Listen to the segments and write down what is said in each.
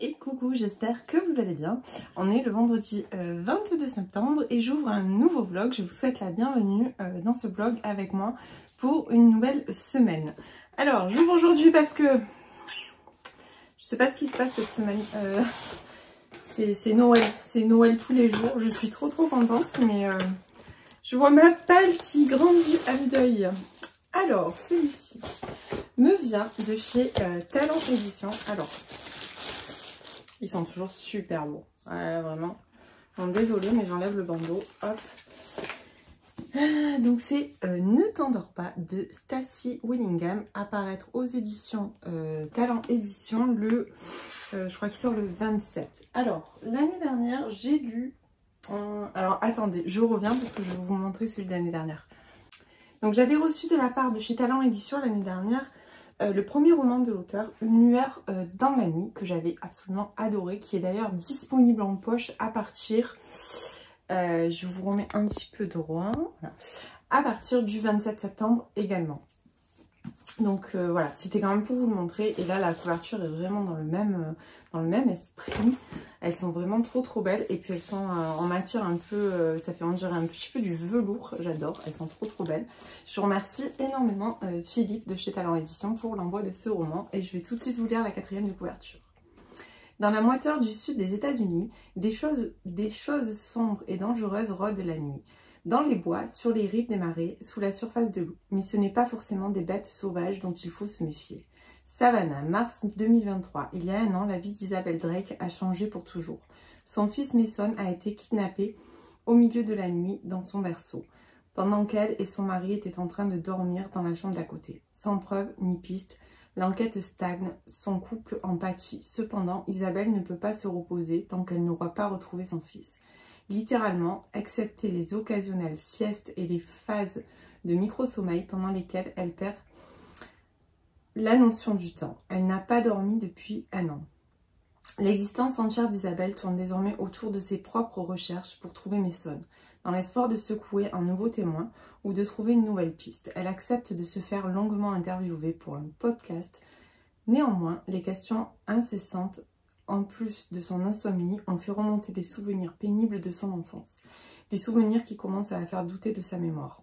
Et coucou, j'espère que vous allez bien. On est le vendredi 22 septembre et j'ouvre un nouveau vlog. Je vous souhaite la bienvenue dans ce vlog avec moi pour une nouvelle semaine. Alors, j'ouvre aujourd'hui parce que je sais pas ce qui se passe cette semaine. C'est Noël tous les jours. Je suis trop contente, mais je vois ma palle qui grandit à vue d'œil. Alors, celui-ci me vient de chez Talent Édition. Alors, ils sont toujours super beaux. Voilà, vraiment. Bon, désolée, mais j'enlève le bandeau. Hop. Donc, c'est Ne t'endors pas de Stacy Willingham. Apparaître aux éditions Talent Édition le... je crois qu'il sort le 27. Alors, l'année dernière, j'ai lu... alors, attendez, je reviens parce que je vais vous montrer celui de l'année dernière. Donc, j'avais reçu de la part de chez Talent Édition l'année dernière le premier roman de l'auteur, Une lueur dans la nuit, que j'avais absolument adoré, qui est d'ailleurs disponible en poche à partir, je vous remets un petit peu droit, voilà, à partir du 27 septembre également. Donc voilà, c'était quand même pour vous le montrer. Et là, la couverture est vraiment dans le même esprit. Elles sont vraiment trop belles. Et puis elles sont en matière un peu, ça fait on dirait un petit peu du velours. J'adore, elles sont trop belles. Je remercie énormément Philippe de chez Talent Édition pour l'envoi de ce roman. Et je vais tout de suite vous lire la quatrième de couverture. Dans la moiteur du sud des États-Unis, des choses sombres et dangereuses rôdent la nuit. Dans les bois, sur les rives des marais, sous la surface de l'eau. Mais ce n'est pas forcément des bêtes sauvages dont il faut se méfier. Savannah, mars 2023. Il y a un an, la vie d'Isabelle Drake a changé pour toujours. Son fils Mason a été kidnappé au milieu de la nuit dans son berceau, pendant qu'elle et son mari étaient en train de dormir dans la chambre d'à côté. Sans preuve ni piste, l'enquête stagne, son couple en pâtit. Cependant, Isabelle ne peut pas se reposer tant qu'elle n'aura pas retrouvé son fils. Littéralement, excepté les occasionnelles siestes et les phases de micro-sommeil pendant lesquelles elle perd la notion du temps. Elle n'a pas dormi depuis un an. L'existence entière d'Isabelle tourne désormais autour de ses propres recherches pour trouver Mason, dans l'espoir de secouer un nouveau témoin ou de trouver une nouvelle piste. Elle accepte de se faire longuement interviewer pour un podcast. Néanmoins, les questions incessantes en plus de son insomnie, ont fait remonter des souvenirs pénibles de son enfance. Des souvenirs qui commencent à la faire douter de sa mémoire.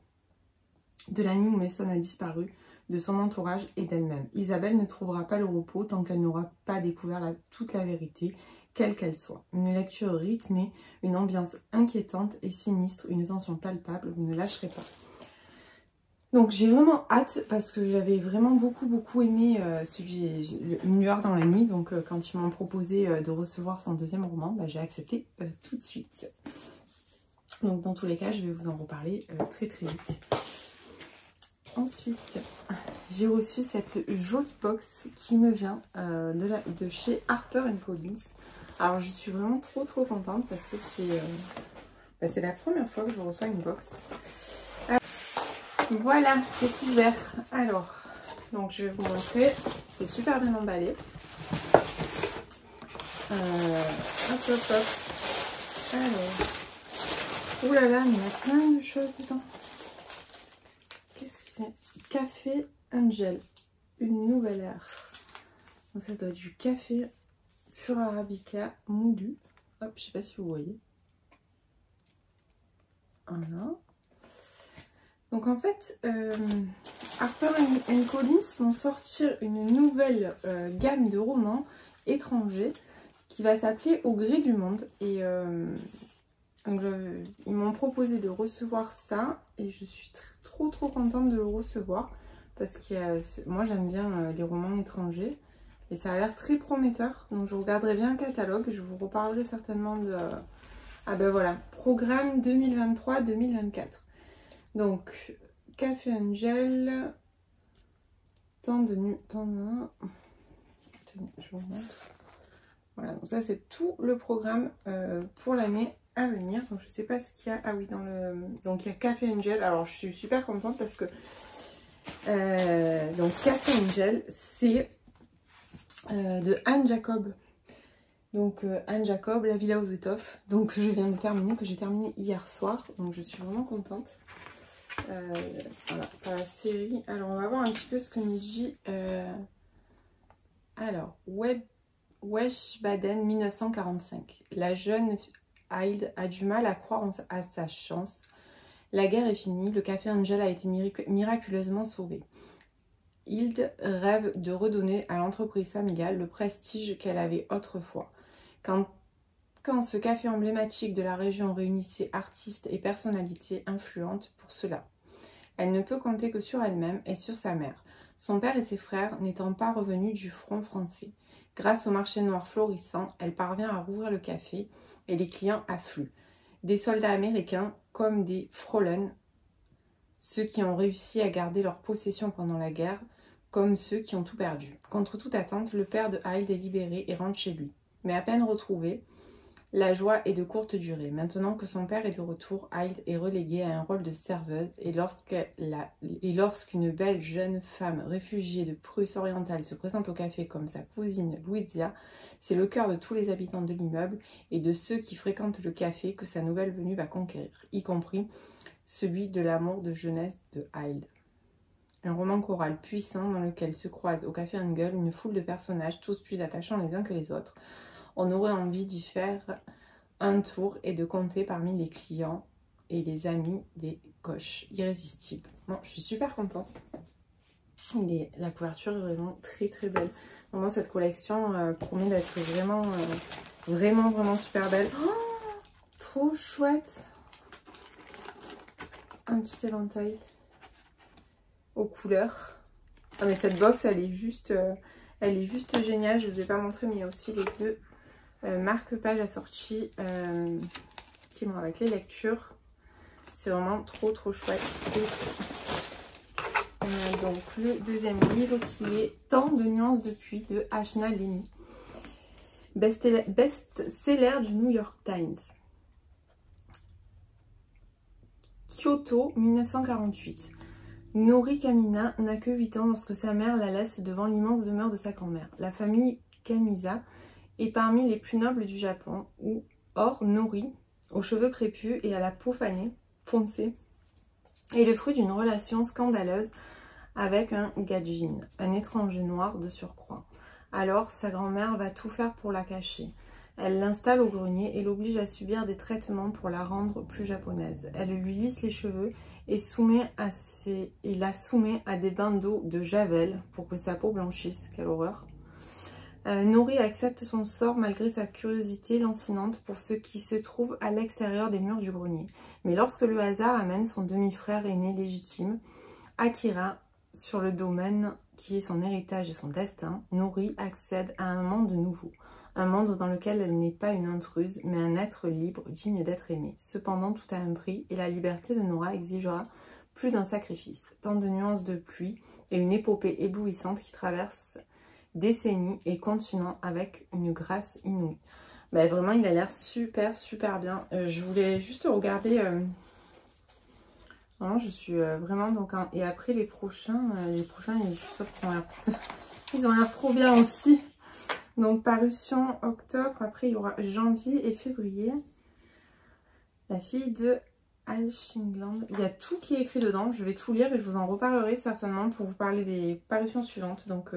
De la nuit où Mason a disparu, de son entourage et d'elle-même. Isabelle ne trouvera pas le repos tant qu'elle n'aura pas découvert toute la vérité, quelle qu'elle soit. Une lecture rythmée, une ambiance inquiétante et sinistre, une tension palpable, vous ne lâcherez pas. Donc j'ai vraiment hâte parce que j'avais vraiment beaucoup aimé Une lueur dans la nuit. Donc quand ils m'ont proposé de recevoir son deuxième roman, bah, j'ai accepté tout de suite. Donc dans tous les cas, je vais vous en reparler très vite. Ensuite, j'ai reçu cette jolie box qui me vient de chez Harper & Collins. Alors je suis vraiment trop contente parce que c'est la première fois que je reçois une box. Voilà, c'est ouvert. Alors, donc je vais vous montrer. C'est super bien emballé. Hop. Alors, oulala, mais il y a plein de choses dedans. Qu'est-ce que c'est? Café Angel, une nouvelle ère. Donc, ça doit être du café pur arabica moulu. Hop, je sais pas si vous voyez. Voilà. Donc en fait, Harper & Collins vont sortir une nouvelle gamme de romans étrangers qui va s'appeler Au gré du monde. Et donc ils m'ont proposé de recevoir ça et je suis trop contente de le recevoir parce que moi j'aime bien les romans étrangers et ça a l'air très prometteur. Donc je regarderai bien le catalogue, je vous reparlerai certainement de... ah ben voilà, programme 2023-2024. Donc, Café Angel, temps de nuit, je vous montre. Voilà, donc ça c'est tout le programme pour l'année à venir. Donc je sais pas ce qu'il y a. Ah oui, donc il y a Café Angel. Alors je suis super contente parce que donc Café Angel, c'est de Anne Jacob. Donc Anne Jacob, La Villa aux Étoffes. Donc je viens de terminer, que j'ai terminé hier soir. Donc je suis vraiment contente. Voilà, pour la série. Alors on va voir un petit peu ce que nous dit alors Wiesbaden 1945. La jeune Hilde a du mal à croire à sa chance. La guerre est finie, le café Angel a été miraculeusement sauvé. Hilde rêve de redonner à l'entreprise familiale le prestige qu'elle avait autrefois. Quand ce café emblématique de la région réunissait artistes et personnalités influentes pour cela. Elle ne peut compter que sur elle-même et sur sa mère, son père et ses frères n'étant pas revenus du front français. Grâce au marché noir florissant, elle parvient à rouvrir le café et les clients affluent. Des soldats américains comme des Fräulein, ceux qui ont réussi à garder leur possession pendant la guerre, comme ceux qui ont tout perdu. Contre toute attente, le père de Hilde est libéré et rentre chez lui. Mais à peine retrouvé, la joie est de courte durée. Maintenant que son père est de retour, Hilde est reléguée à un rôle de serveuse et lorsqu'une belle jeune femme réfugiée de Prusse orientale se présente au café comme sa cousine Louisa, c'est le cœur de tous les habitants de l'immeuble et de ceux qui fréquentent le café que sa nouvelle venue va conquérir, y compris celui de l'amour de jeunesse de Hilde. Un roman choral puissant dans lequel se croisent au café Angel une foule de personnages, tous plus attachants les uns que les autres. On aurait envie d'y faire un tour et de compter parmi les clients et les amis des coches irrésistibles. Bon, je suis super contente. La couverture est vraiment très très belle. Vraiment, cette collection promet d'être vraiment super belle. Oh, trop chouette! Un petit éventail aux couleurs. Ah mais cette box elle est juste géniale. Je vous ai pas montré mais il y a aussi les deux marque-pages assortis qui vont avec les lectures. C'est vraiment trop chouette. Et donc le deuxième livre qui est Tant de nuances de pluie de Ashna Leni, best-seller du New York Times. Kyoto 1948. Nori Kamina n'a que 8 ans lorsque sa mère la laisse devant l'immense demeure de sa grand-mère. La famille Kamisa est parmi les plus nobles du Japon, or Nori, aux cheveux crépus et à la peau foncée, est le fruit d'une relation scandaleuse avec un gaijin, un étranger noir de surcroît. Alors sa grand-mère va tout faire pour la cacher. Elle l'installe au grenier et l'oblige à subir des traitements pour la rendre plus japonaise. Elle lui lisse les cheveux et la soumet à des bains d'eau de javel pour que sa peau blanchisse. Quelle horreur! Nori accepte son sort malgré sa curiosité lancinante pour ce qui se trouve à l'extérieur des murs du grenier. Mais lorsque le hasard amène son demi-frère aîné légitime, Akira, sur le domaine qui est son héritage et son destin, Nori accède à un monde nouveau. Un monde dans lequel elle n'est pas une intruse, mais un être libre, digne d'être aimé. Cependant, tout a un prix et la liberté de Nora exigera plus d'un sacrifice. Tant de nuances de pluie et une épopée éblouissante qui traverse décennies et continents avec une grâce inouïe. Bah, vraiment, il a l'air super bien. Je voulais juste regarder... Vraiment, je suis vraiment... donc Et après, les prochains, je suis sûre qu'ils ont l'air trop bien aussi. Donc, parution octobre. Après, il y aura janvier et février. La fille de Alchingland. Il y a tout qui est écrit dedans. Je vais tout lire et je vous en reparlerai certainement pour vous parler des parutions suivantes. Donc,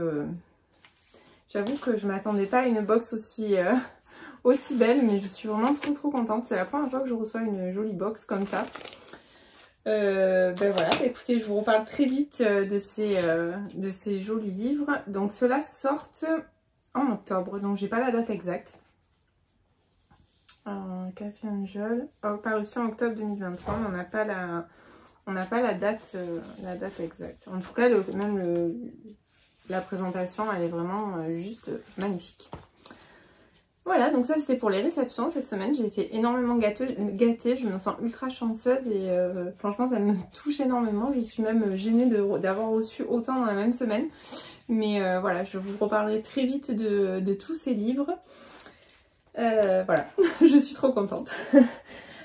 j'avoue que je ne m'attendais pas à une box aussi belle. Mais je suis vraiment trop contente. C'est la première fois que je reçois une jolie box comme ça. Ben voilà, écoutez, je vous reparle très vite de ces jolis livres. Donc, ceux-là sortent en octobre, donc j'ai pas la date exacte. Café Angel, parution octobre 2023, mais on n'a pas la date exacte. En tout cas, la présentation, elle est vraiment juste magnifique. Voilà, donc ça c'était pour les réceptions cette semaine. J'ai été énormément gâtée, je me sens ultra chanceuse et franchement ça me touche énormément. Je suis même gênée d'avoir reçu autant dans la même semaine. Mais voilà, je vous reparlerai très vite de tous ces livres. Voilà, je suis trop contente.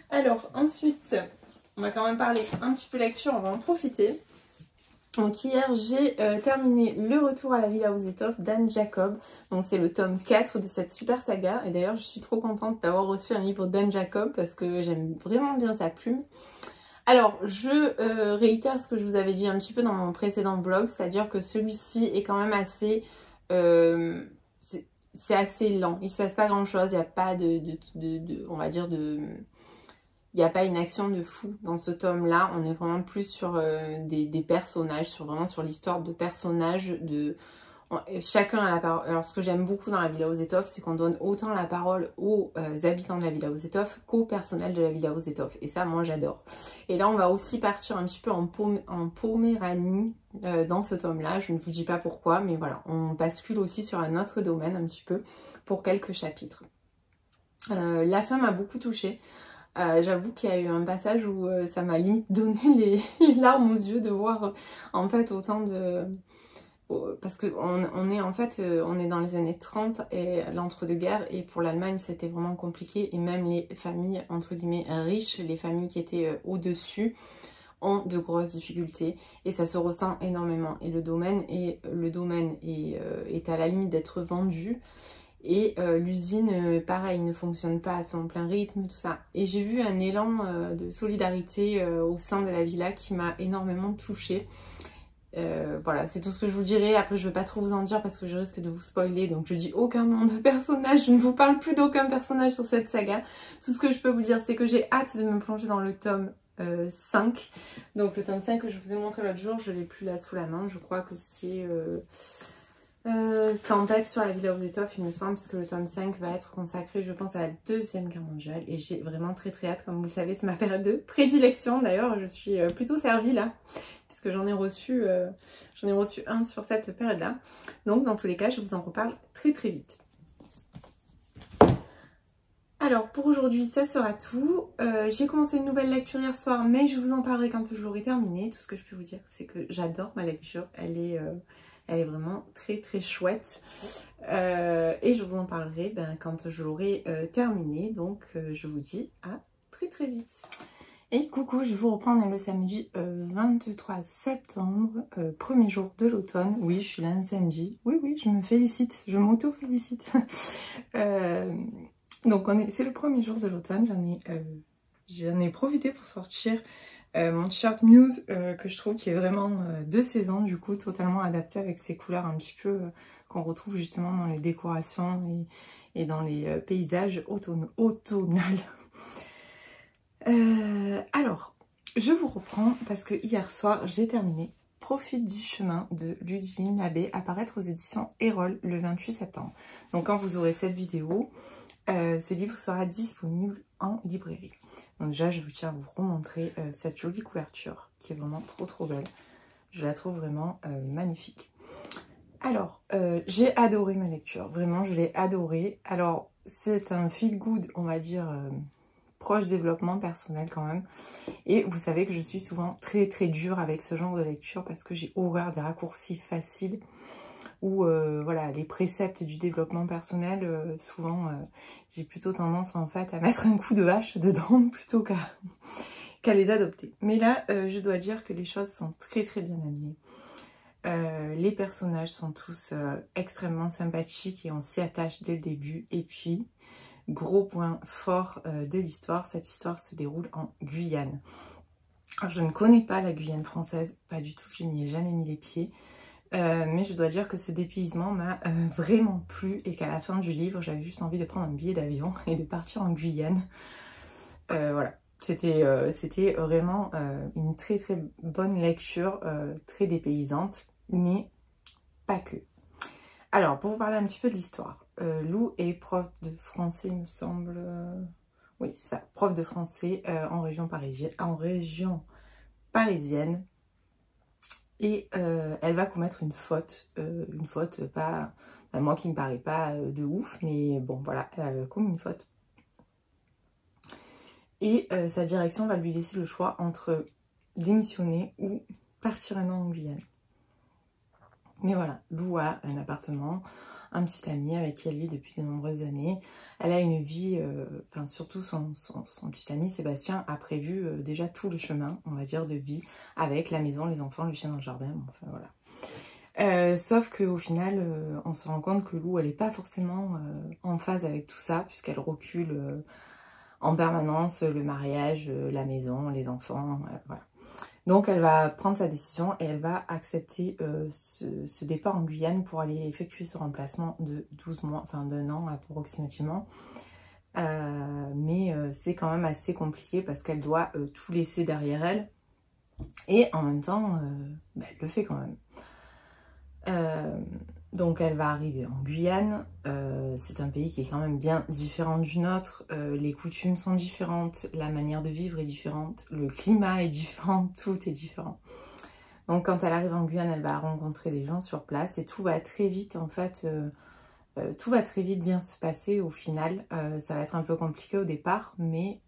Alors ensuite, on va quand même parler un petit peu lecture, on va en profiter. Donc hier j'ai terminé Le Retour à la Villa aux Étoffes d'Anne Jacob. Donc c'est le tome 4 de cette super saga. Et d'ailleurs je suis trop contente d'avoir reçu un livre d'Anne Jacob parce que j'aime vraiment bien sa plume. Alors je réitère ce que je vous avais dit un petit peu dans mon précédent vlog. C'est-à-dire que celui-ci est quand même assez... c'est assez lent, il se passe pas grand chose, il n'y a pas on va dire il n'y a pas une action de fou dans ce tome-là. On est vraiment plus sur des personnages, vraiment sur l'histoire de personnages. Chacun a la parole. Alors, ce que j'aime beaucoup dans la Villa aux Étoffes, c'est qu'on donne autant la parole aux habitants de la Villa aux Étoffes qu'au personnel de la Villa aux Étoffes. Et ça, moi, j'adore. Et là, on va aussi partir un petit peu en Poméranie dans ce tome-là. Je ne vous dis pas pourquoi, mais voilà. On bascule aussi sur un autre domaine un petit peu pour quelques chapitres. La fin m'a beaucoup touchée. J'avoue qu'il y a eu un passage où ça m'a limite donné les larmes aux yeux de voir en fait autant de... Parce qu'on est en fait, on est dans les années 30 et l'entre-deux-guerres, et pour l'Allemagne c'était vraiment compliqué, et même les familles entre guillemets riches, les familles qui étaient au-dessus, ont de grosses difficultés, et ça se ressent énormément, et le domaine est à la limite d'être vendu. Et l'usine, pareil, ne fonctionne pas à son plein rythme, tout ça. Et j'ai vu un élan de solidarité au sein de la villa qui m'a énormément touchée. Voilà, c'est tout ce que je vous dirai. Après, je ne veux pas trop vous en dire parce que je risque de vous spoiler. Donc, je dis aucun nom de personnage. Je ne vous parle plus d'aucun personnage sur cette saga. Tout ce que je peux vous dire, c'est que j'ai hâte de me plonger dans le tome 5. Donc, le tome 5 que je vous ai montré l'autre jour, je ne l'ai plus là sous la main. Je crois que c'est... Tempête sur la Villa aux Étoffes, il me semble, puisque le tome 5 va être consacré, je pense, à la Deuxième Guerre mondiale, et j'ai vraiment très hâte. Comme vous le savez, c'est ma période de prédilection. D'ailleurs, je suis plutôt servie là, puisque j'en ai reçu un sur cette période-là. Donc, dans tous les cas, je vous en reparle très vite. Alors, pour aujourd'hui, ça sera tout. J'ai commencé une nouvelle lecture hier soir, mais je vous en parlerai quand je l'aurai terminée. Tout ce que je peux vous dire, c'est que j'adore ma lecture. Elle est vraiment très chouette. Et je vous en parlerai quand je l'aurai terminée. Donc, je vous dis à très vite. Et coucou, je vous reprends, on est le samedi 23 septembre, premier jour de l'automne. Oui, je suis là un samedi. Oui, je me félicite, je m'auto-félicite. Donc c'est le premier jour de l'automne, j'en ai profité pour sortir mon t-shirt Muse que je trouve qui est vraiment de saison, du coup totalement adapté avec ces couleurs un petit peu qu'on retrouve justement dans les décorations et dans les paysages automnales. Alors, je vous reprends parce que hier soir j'ai terminé Profite du chemin de Ludivine Labbé, à paraître aux éditions Erol le 28 septembre. Donc quand vous aurez cette vidéo, ce livre sera disponible en librairie. Donc déjà, je vous tiens à vous remontrer cette jolie couverture qui est vraiment trop belle. Je la trouve vraiment magnifique. Alors, j'ai adoré ma lecture. Vraiment, je l'ai adoré. Alors, c'est un feel good, on va dire, proche développement personnel quand même. Et vous savez que je suis souvent très dure avec ce genre de lecture parce que j'ai horreur des raccourcis faciles. Ou voilà, les préceptes du développement personnel, souvent j'ai plutôt tendance en fait à mettre un coup de hache dedans plutôt qu'à les adopter. Mais là, je dois dire que les choses sont très bien amenées. Les personnages sont tous extrêmement sympathiques et on s'y attache dès le début. Et puis, gros point fort de l'histoire, cette histoire se déroule en Guyane. Alors, je ne connais pas la Guyane française, pas du tout, je n'y ai jamais mis les pieds. Mais je dois dire que ce dépaysement m'a vraiment plu et qu'à la fin du livre, j'avais juste envie de prendre un billet d'avion et de partir en Guyane. Voilà, c'était vraiment une très bonne lecture, très dépaysante, mais pas que. Alors, pour vous parler un petit peu de l'histoire, Lou est prof de français, il me semble. Oui, c'est ça, prof de français en région parisienne. Et elle va commettre une faute pas, moi qui me paraît pas de ouf, mais bon voilà, elle a commis une faute. Et sa direction va lui laisser le choix entre démissionner ou partir un an en Guyane. Mais voilà, Lou a un appartement, un petit ami avec qui elle vit depuis de nombreuses années. Elle a une vie, enfin surtout son petit ami Sébastien a prévu déjà tout le chemin, on va dire, de vie avec la maison, les enfants, le chien dans le jardin, enfin voilà. Sauf qu'au final, on se rend compte que Lou, elle n'est pas forcément en phase avec tout ça, puisqu'elle recule en permanence le mariage, la maison, les enfants, voilà. Donc elle va prendre sa décision et elle va accepter ce départ en Guyane pour aller effectuer ce remplacement de 12 mois, enfin d'1 an approximativement. Mais c'est quand même assez compliqué parce qu'elle doit tout laisser derrière elle. Et en même temps, elle le fait quand même. Donc elle va arriver en Guyane. C'est un pays qui est quand même bien différent du nôtre. Les coutumes sont différentes, la manière de vivre est différente, le climat est différent, tout est différent. Donc quand elle arrive en Guyane, elle va rencontrer des gens sur place et tout va très vite en fait. Tout va très vite bien se passer au final. Ça va être un peu compliqué au départ, mais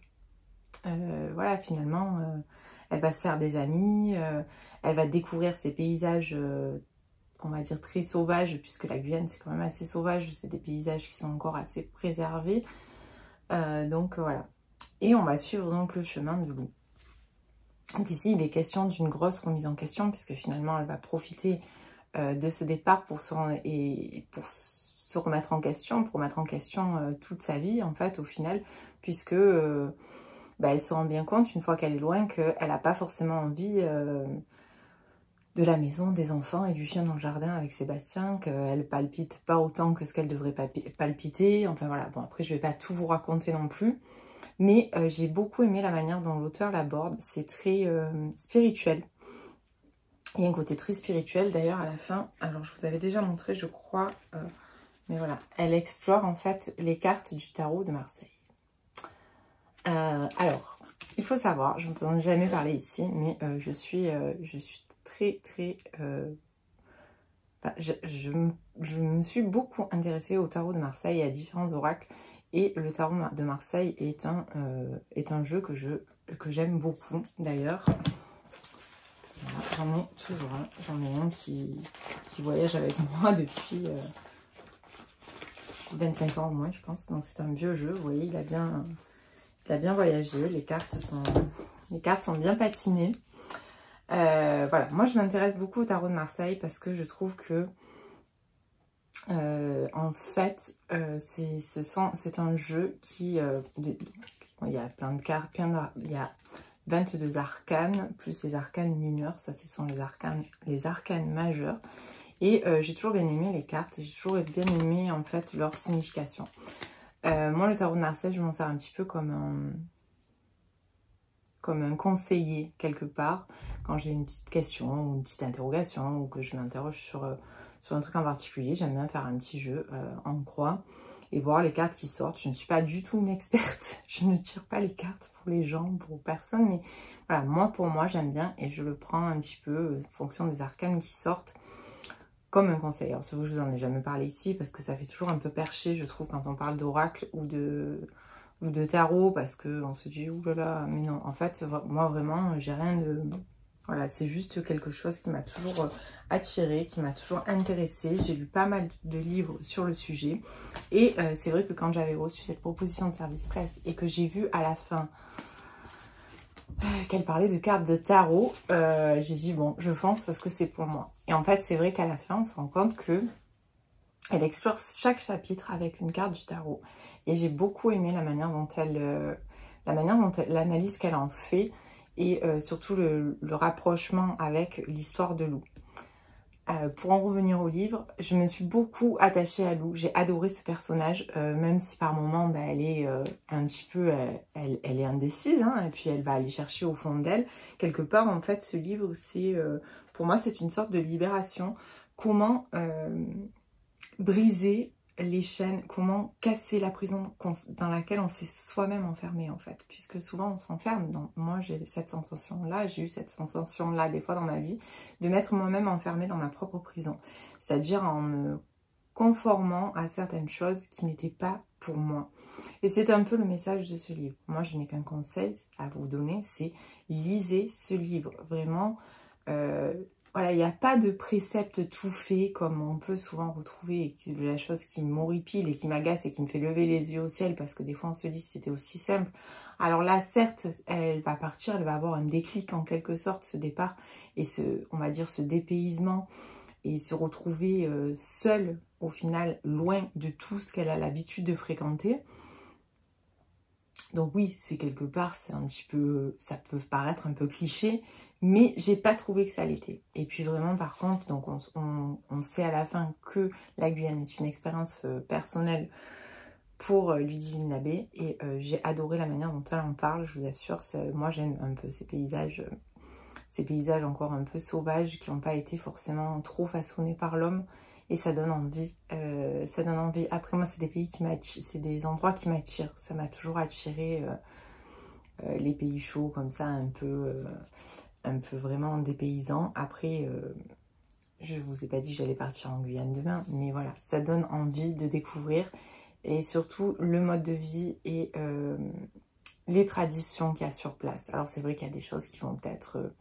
voilà, finalement, elle va se faire des amis, elle va découvrir ces paysages, on va dire très sauvages, puisque la Guyane c'est quand même assez sauvage, c'est des paysages qui sont encore assez préservés. Donc voilà. Et on va suivre donc le chemin de Lou. Donc ici, il est question d'une grosse remise en question, puisque finalement, elle va profiter de ce départ pour se remettre en question, pour mettre en question toute sa vie, en fait, au final, puisque elle se rend bien compte, une fois qu'elle est loin, qu'elle n'a pas forcément envie de la maison, des enfants et du chien dans le jardin avec Sébastien, qu'elle palpite pas autant que ce qu'elle devrait palpiter. Enfin voilà, bon après je vais pas tout vous raconter non plus, mais j'ai beaucoup aimé la manière dont l'auteur l'aborde. C'est très spirituel. Il y a un côté très spirituel d'ailleurs à la fin. Alors je vous avais déjà montré je crois, mais voilà, elle explore en fait les cartes du tarot de Marseille. Alors, il faut savoir, je ne vous en ai jamais parlé ici, mais je suis très je me suis beaucoup intéressée au tarot de Marseille et à différents oracles. Et le tarot de Marseille est un jeu que j'aime beaucoup d'ailleurs. J'en ai toujours un. J'en ai un qui voyage avec moi depuis 25 ans au moins, je pense. Donc c'est un vieux jeu. Vous voyez, il a bien voyagé. Les cartes sont bien patinées. Voilà, moi je m'intéresse beaucoup au tarot de Marseille parce que je trouve que en fait c'est un jeu qui il y a plein de cartes, il y a 22 arcanes plus les arcanes mineurs, ça ce sont les arcanes majeurs. Et j'ai toujours bien aimé les cartes, j'ai toujours bien aimé en fait leur signification. Moi le tarot de Marseille, je m'en sers un petit peu comme un conseiller quelque part, quand j'ai une petite question ou une petite interrogation ou que je m'interroge sur un truc en particulier. J'aime bien faire un petit jeu en croix et voir les cartes qui sortent. Je ne suis pas du tout une experte, je ne tire pas les cartes pour les gens, pour personne, mais voilà, moi pour moi j'aime bien et je le prends un petit peu en fonction des arcanes qui sortent comme un conseil. Alors c'est vous, je vous en ai jamais parlé ici parce que ça fait toujours un peu perché, je trouve, quand on parle d'oracle ou de tarot, parce qu'on se dit oulala, mais non, en fait moi vraiment j'ai rien de... Voilà, c'est juste quelque chose qui m'a toujours attirée, qui m'a toujours intéressée. J'ai lu pas mal de livres sur le sujet et c'est vrai que quand j'avais reçu cette proposition de service presse et que j'ai vu à la fin qu'elle parlait de cartes de tarot, j'ai dit bon, je fonce parce que c'est pour moi. Et en fait c'est vrai qu'à la fin on se rend compte que elle explore chaque chapitre avec une carte du tarot. Et j'ai beaucoup aimé la manière dont l'analyse qu'elle en fait et surtout le rapprochement avec l'histoire de Lou. Pour en revenir au livre, je me suis beaucoup attachée à Lou. J'ai adoré ce personnage, même si par moments elle est un petit peu, elle est indécise, hein, et puis elle va aller chercher au fond d'elle. Quelque part, en fait, ce livre, c'est pour moi, c'est une sorte de libération. Comment briser les chaînes, comment casser la prison dans laquelle on s'est soi-même enfermé en fait, puisque souvent on s'enferme. Moi j'ai cette sensation-là, j'ai eu cette sensation-là des fois dans ma vie, de m'être moi-même enfermée dans ma propre prison, c'est-à-dire en me conformant à certaines choses qui n'étaient pas pour moi. Et c'est un peu le message de ce livre. Moi je n'ai qu'un conseil à vous donner, c'est lisez ce livre, vraiment. Voilà, il n'y a pas de précepte tout fait comme on peut souvent retrouver, et la chose qui m'horripile et qui m'agace et qui me fait lever les yeux au ciel, parce que des fois on se dit que c'était aussi simple. Alors là, certes, elle va partir, elle va avoir un déclic en quelque sorte, ce départ et on va dire ce dépaysement et se retrouver seule au final, loin de tout ce qu'elle a l'habitude de fréquenter. Donc oui, c'est quelque part, c'est un petit peu, ça peut paraître un peu cliché, mais j'ai pas trouvé que ça l'était. Et puis vraiment par contre, donc on sait à la fin que la Guyane est une expérience personnelle pour Ludivine Labbé, et j'ai adoré la manière dont elle en parle, je vous assure. Moi j'aime un peu ces paysages encore un peu sauvages qui n'ont pas été forcément trop façonnés par l'homme, et ça donne envie. Après moi c'est des pays qui m'attirent, c'est des endroits qui m'attirent, ça m'a toujours attiré les pays chauds comme ça, un peu vraiment dépaysants. Après je vous ai pas dit que j'allais partir en Guyane demain, mais voilà, ça donne envie de découvrir, et surtout le mode de vie et les traditions qu'il y a sur place. Alors c'est vrai qu'il y a des choses qui vont peut-être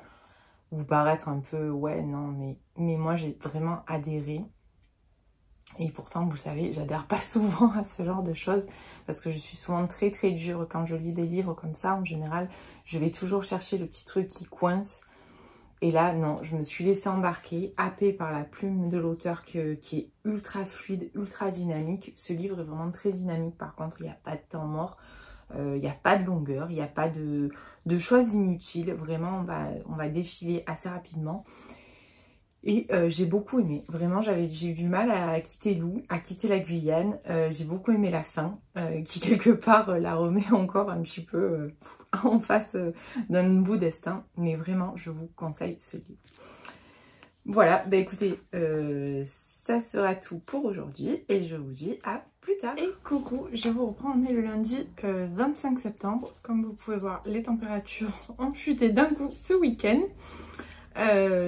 vous paraître un peu ouais non, mais moi j'ai vraiment adhéré. Et pourtant vous savez, j'adhère pas souvent à ce genre de choses parce que je suis souvent très très dure quand je lis des livres comme ça. En général je vais toujours chercher le petit truc qui coince. Et là, non, je me suis laissée embarquer, happée par la plume de l'auteur qui est ultra fluide, ultra dynamique. Ce livre est vraiment très dynamique, par contre, il n'y a pas de temps mort, il n'y a pas de longueur, il n'y a pas de choses inutiles. Vraiment, on va défiler assez rapidement. Et j'ai beaucoup aimé, vraiment j'ai eu du mal à quitter Lou, à quitter la Guyane. J'ai beaucoup aimé la fin, qui quelque part la remet encore un petit peu en face d'un nouveau destin. Mais vraiment, je vous conseille ce livre. Voilà, bah écoutez, ça sera tout pour aujourd'hui et je vous dis à plus tard. Et coucou, je vous reprends, on est le lundi 25 septembre. Comme vous pouvez voir, les températures ont chuté d'un coup ce week-end.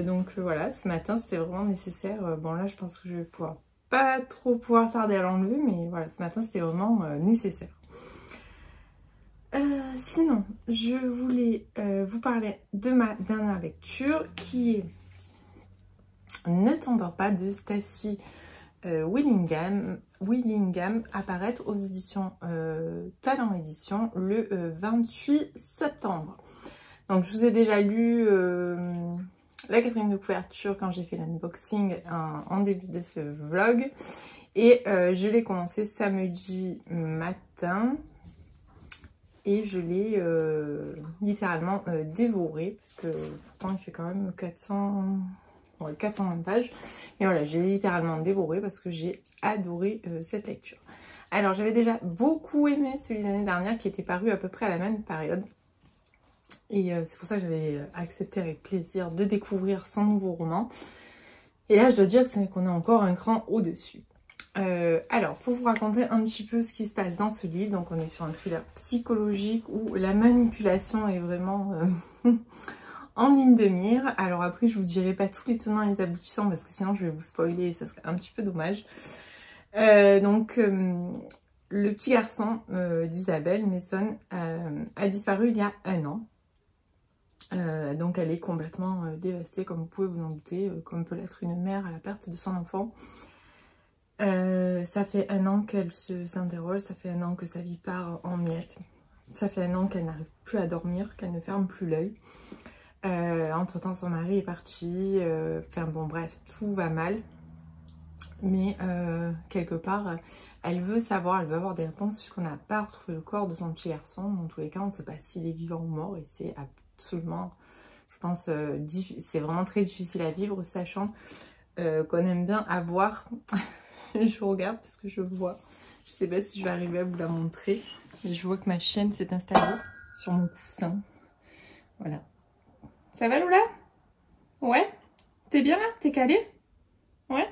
Donc voilà, ce matin c'était vraiment nécessaire. Bon là je pense que je vais pas trop pouvoir tarder à l'enlever, mais voilà, ce matin c'était vraiment nécessaire. Sinon, je voulais vous parler de ma dernière lecture qui est Ne t'endors pas de Stacy Willingham, apparaître aux éditions Talent Édition le 28 septembre. Donc je vous ai déjà lu la 4e de couverture quand j'ai fait l'unboxing en début de ce vlog. Et je l'ai commencé samedi matin. Et je l'ai littéralement dévoré. Parce que pourtant il fait quand même 420 pages. Mais voilà, je l'ai littéralement dévoré parce que j'ai adoré cette lecture. Alors j'avais déjà beaucoup aimé celui de l'année dernière qui était paru à peu près à la même période. Et c'est pour ça que j'avais accepté avec plaisir de découvrir son nouveau roman. Et là, je dois dire qu'on est encore un cran au-dessus. Alors, pour vous raconter un petit peu ce qui se passe dans ce livre, donc on est sur un thriller psychologique où la manipulation est vraiment en ligne de mire. Alors après, je vous dirai pas tous les tenants et les aboutissants parce que sinon je vais vous spoiler et ça serait un petit peu dommage. Le petit garçon d'Isabelle, Mason, a disparu il y a 1 an. Donc elle est complètement dévastée, comme vous pouvez vous en douter, comme peut l'être une mère à la perte de son enfant. Ça fait 1 an qu'elle s'interroge, ça fait 1 an que sa vie part en miettes. Ça fait 1 an qu'elle n'arrive plus à dormir, qu'elle ne ferme plus l'œil. Entre temps son mari est parti, enfin bon bref, tout va mal. Mais quelque part, elle veut savoir, elle veut avoir des réponses puisqu'on n'a pas retrouvé le corps de son petit garçon. Dans tous les cas, on ne sait pas s'il est vivant ou mort et c'est absolument, je pense, c'est vraiment très difficile à vivre, sachant qu'on aime bien avoir, je regarde parce que je vois, je sais pas si je vais arriver à vous la montrer, mais je vois que ma chienne s'est installée sur mon coussin, voilà. Ça va Lola? Ouais? T'es bien là? T'es calée? Ouais?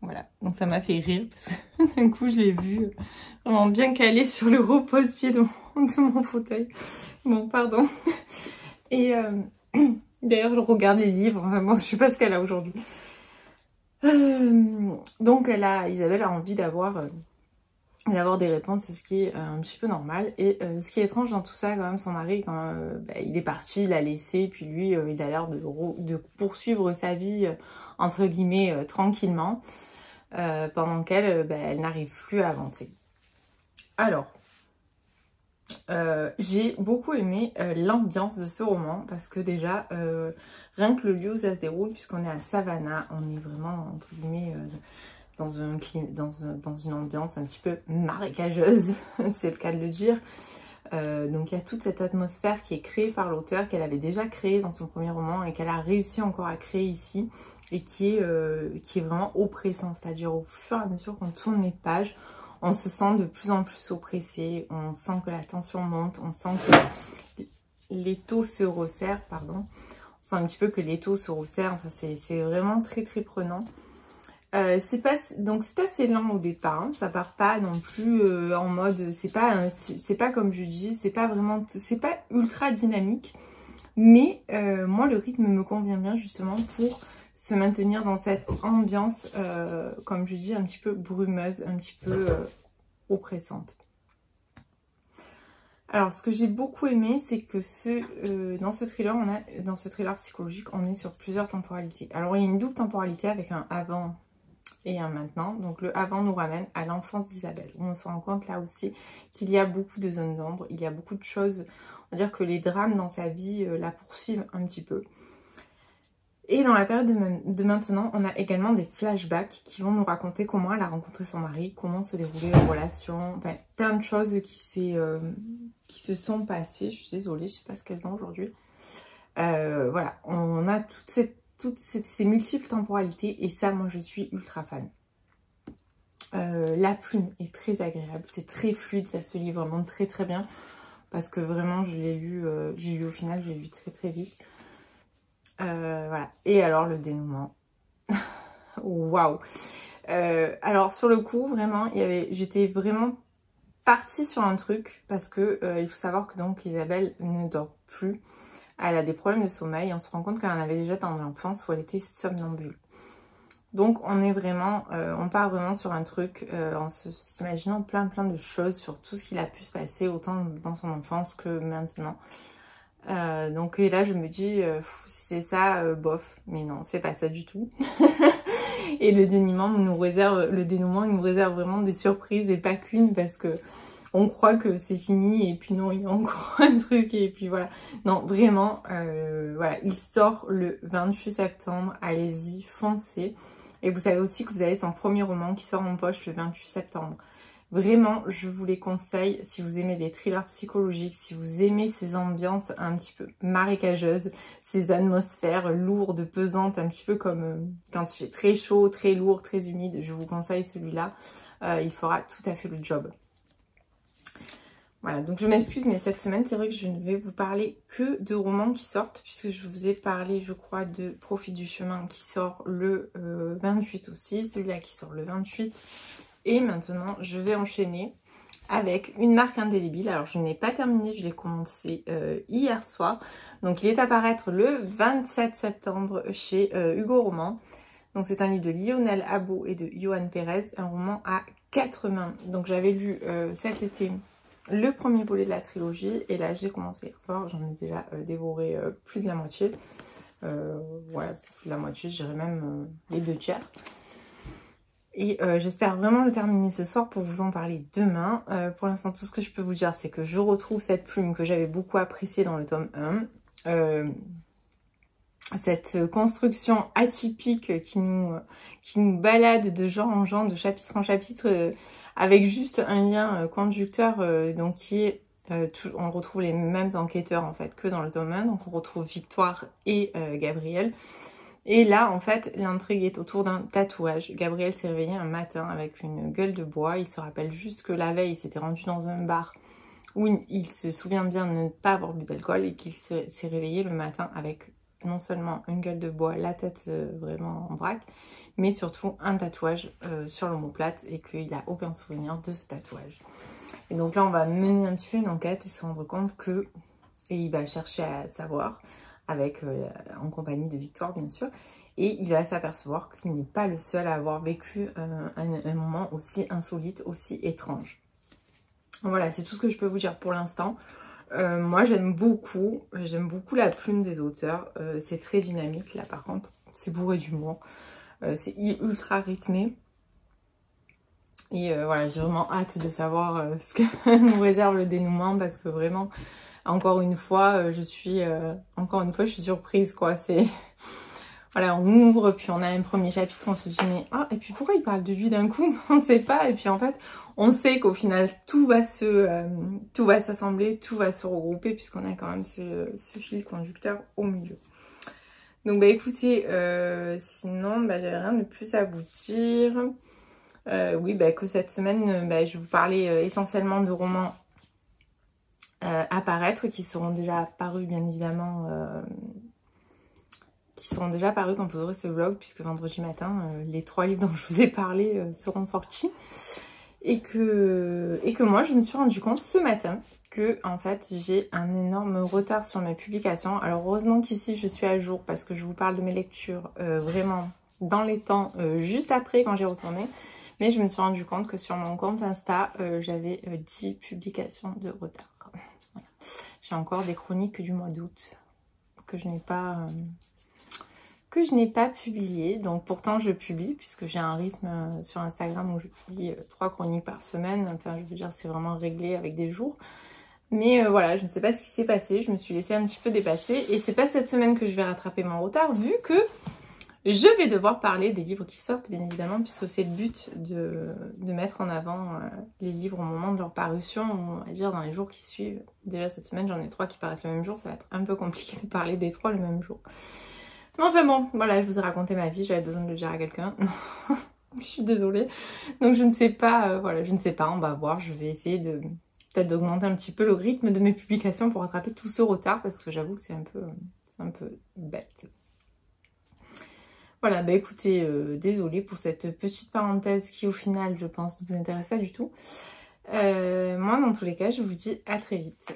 Voilà, donc ça m'a fait rire parce que d'un coup je l'ai vue vraiment bien calée sur le repose-pied de mon fauteuil. Bon, pardon. Et d'ailleurs, je regarde les livres, vraiment, je sais pas ce qu'elle a aujourd'hui. Donc Isabelle a envie d'avoir des réponses, c'est ce qui est un petit peu normal. Et ce qui est étrange dans tout ça, quand même, son mari, quand il est parti, il l'a laissé, puis lui, il a l'air de poursuivre sa vie, entre guillemets, tranquillement. Pendant qu'elle elle n'arrive plus à avancer. Alors, j'ai beaucoup aimé l'ambiance de ce roman parce que déjà, rien que le lieu où ça se déroule, puisqu'on est à Savannah, on est vraiment, entre guillemets, dans une ambiance un petit peu marécageuse, c'est le cas de le dire. Donc il y a toute cette atmosphère qui est créée par l'auteur, qu'elle avait déjà créée dans son premier roman et qu'elle a réussi encore à créer ici, et qui est vraiment oppressant, c'est-à-dire au fur et à mesure qu'on tourne les pages, on se sent de plus en plus oppressé, on sent que la tension monte, on sent que l'étau se resserre, pardon, on sent un petit peu que l'étau se resserre, enfin, c'est vraiment très très prenant. Donc c'est assez lent au départ, hein. Ça part pas non plus en mode, c'est pas comme je dis, c'est pas ultra dynamique, mais moi le rythme me convient bien justement pour se maintenir dans cette ambiance, comme je dis, un petit peu brumeuse, un petit peu oppressante. Alors, ce que j'ai beaucoup aimé, c'est que dans ce thriller psychologique, on est sur plusieurs temporalités. Alors, il y a une double temporalité avec un avant et un maintenant. Donc, le avant nous ramène à l'enfance d'Isabelle, où on se rend compte là aussi qu'il y a beaucoup de zones d'ombre, il y a beaucoup de choses, on va dire que les drames dans sa vie la poursuivent un petit peu. Et dans la période de maintenant, on a également des flashbacks qui vont nous raconter comment elle a rencontré son mari, comment se déroulait leur relation, enfin, plein de choses qui se sont passées. Je suis désolée, je ne sais pas ce qu'elles ont aujourd'hui. Voilà, on a toutes ces multiples temporalités et ça, moi, je suis ultra fan. La plume est très agréable, c'est très fluide, ça se lit vraiment très très bien parce que vraiment, je l'ai lu au final, j'ai lu très très vite. Voilà, et alors le dénouement, waouh! Alors sur le coup, vraiment, j'étais vraiment partie sur un truc parce que il faut savoir que donc Isabelle ne dort plus, elle a des problèmes de sommeil, on se rend compte qu'elle en avait déjà dans l'enfance où elle était somnambule. Donc on part vraiment sur un truc en s'imaginant plein de choses sur tout ce qu'il a pu se passer autant dans son enfance que maintenant. Donc et là je me dis c'est ça bof, mais non c'est pas ça du tout. Et le dénouement nous réserve vraiment des surprises et pas qu'une, parce que on croit que c'est fini et puis non, il y a encore un truc et puis voilà. Non vraiment voilà, il sort le 28 septembre, allez-y, foncez. Et vous savez aussi que vous avez son premier roman qui sort en poche le 28 septembre. Vraiment, je vous les conseille si vous aimez les thrillers psychologiques, si vous aimez ces ambiances un petit peu marécageuses, ces atmosphères lourdes, pesantes, un petit peu comme quand il fait très chaud, très lourd, très humide. Je vous conseille celui-là, il fera tout à fait le job. Voilà, donc je m'excuse, mais cette semaine, c'est vrai que je ne vais vous parler que de romans qui sortent, puisque je vous ai parlé, je crois, de Profit du chemin qui sort le 28 aussi, celui-là qui sort le 28. Et maintenant, je vais enchaîner avec Une marque indélébile. Alors, je n'ai pas terminé, je l'ai commencé hier soir. Donc, il est à paraître le 27 septembre chez Hugo Roman. Donc, c'est un livre de Lionel Abo et de Johan Pérez, un roman à 4 mains. Donc, j'avais lu cet été le premier volet de la trilogie. Et là, j'ai commencé hier soir. J'en ai déjà dévoré plus de la moitié. Ouais, plus de la moitié, je dirais même les 2/3. Et j'espère vraiment le terminer ce soir pour vous en parler demain. Pour l'instant, tout ce que je peux vous dire, c'est que je retrouve cette plume que j'avais beaucoup appréciée dans le tome 1. Cette construction atypique qui nous balade de genre en genre, de chapitre en chapitre, avec juste un lien conducteur, donc qui est... on retrouve les mêmes enquêteurs en fait que dans le tome 1. Donc on retrouve Victoire et Gabriel. Et là, en fait, l'intrigue est autour d'un tatouage. Gabriel s'est réveillé un matin avec une gueule de bois. Il se rappelle juste que la veille, il s'était rendu dans un bar où il se souvient bien de ne pas avoir bu d'alcool et qu'il s'est réveillé le matin avec non seulement une gueule de bois, la tête vraiment en vrac, mais surtout un tatouage sur l'omoplate et qu'il n'a aucun souvenir de ce tatouage. Et donc là, on va mener un petit peu une enquête et se rendre compte que... Et il va chercher à savoir... en compagnie de Victoire bien sûr, et il va s'apercevoir qu'il n'est pas le seul à avoir vécu un moment aussi insolite, aussi étrange. Voilà, c'est tout ce que je peux vous dire pour l'instant. Moi j'aime beaucoup la plume des auteurs, c'est très dynamique là par contre, c'est bourré d'humour, c'est ultra rythmé. Et voilà, j'ai vraiment hâte de savoir ce que nous réserve le dénouement, parce que vraiment... Encore une fois, je suis surprise quoi. C'est Voilà, on ouvre, puis on a un premier chapitre, on se dit mais oh, et puis pourquoi il parle de lui d'un coup? On ne sait pas, et puis en fait on sait qu'au final tout va s'assembler, tout va se regrouper puisqu'on a quand même ce fil conducteur au milieu. Donc bah écoutez, sinon bah, j'avais rien de plus à vous dire. Oui, bah, que cette semaine bah, je vais vous parler essentiellement de romans à paraître qui seront déjà apparus bien évidemment. Qui seront déjà apparus quand vous aurez ce vlog, puisque vendredi matin, les 3 livres dont je vous ai parlé seront sortis. Et que moi, je me suis rendu compte ce matin que, en fait, j'ai un énorme retard sur mes publications. Alors, heureusement qu'ici, je suis à jour, parce que je vous parle de mes lectures vraiment dans les temps, juste après, quand j'ai retourné. Mais je me suis rendu compte que sur mon compte Insta, j'avais 10 publications de retard. Voilà. J'ai encore des chroniques du mois d'août que je n'ai pas... publié, donc pourtant je publie puisque j'ai un rythme sur Instagram où je publie 3 chroniques par semaine, enfin je veux dire c'est vraiment réglé avec des jours, mais voilà, je ne sais pas ce qui s'est passé, je me suis laissée un petit peu dépasser et c'est pas cette semaine que je vais rattraper mon retard vu que je vais devoir parler des livres qui sortent bien évidemment puisque c'est le but de mettre en avant les livres au moment de leur parution, on va dire dans les jours qui suivent. Déjà cette semaine j'en ai 3 qui paraissent le même jour, ça va être un peu compliqué de parler des 3 le même jour. Enfin bon, voilà, je vous ai raconté ma vie, j'avais besoin de le dire à quelqu'un. Je suis désolée. Donc je ne sais pas, voilà, je ne sais pas, on va voir. Je vais essayer de peut-être d'augmenter un petit peu le rythme de mes publications pour rattraper tout ce retard parce que j'avoue que c'est un peu bête. Voilà, bah écoutez, désolée pour cette petite parenthèse qui au final, je pense, ne vous intéresse pas du tout. Moi, dans tous les cas, je vous dis à très vite.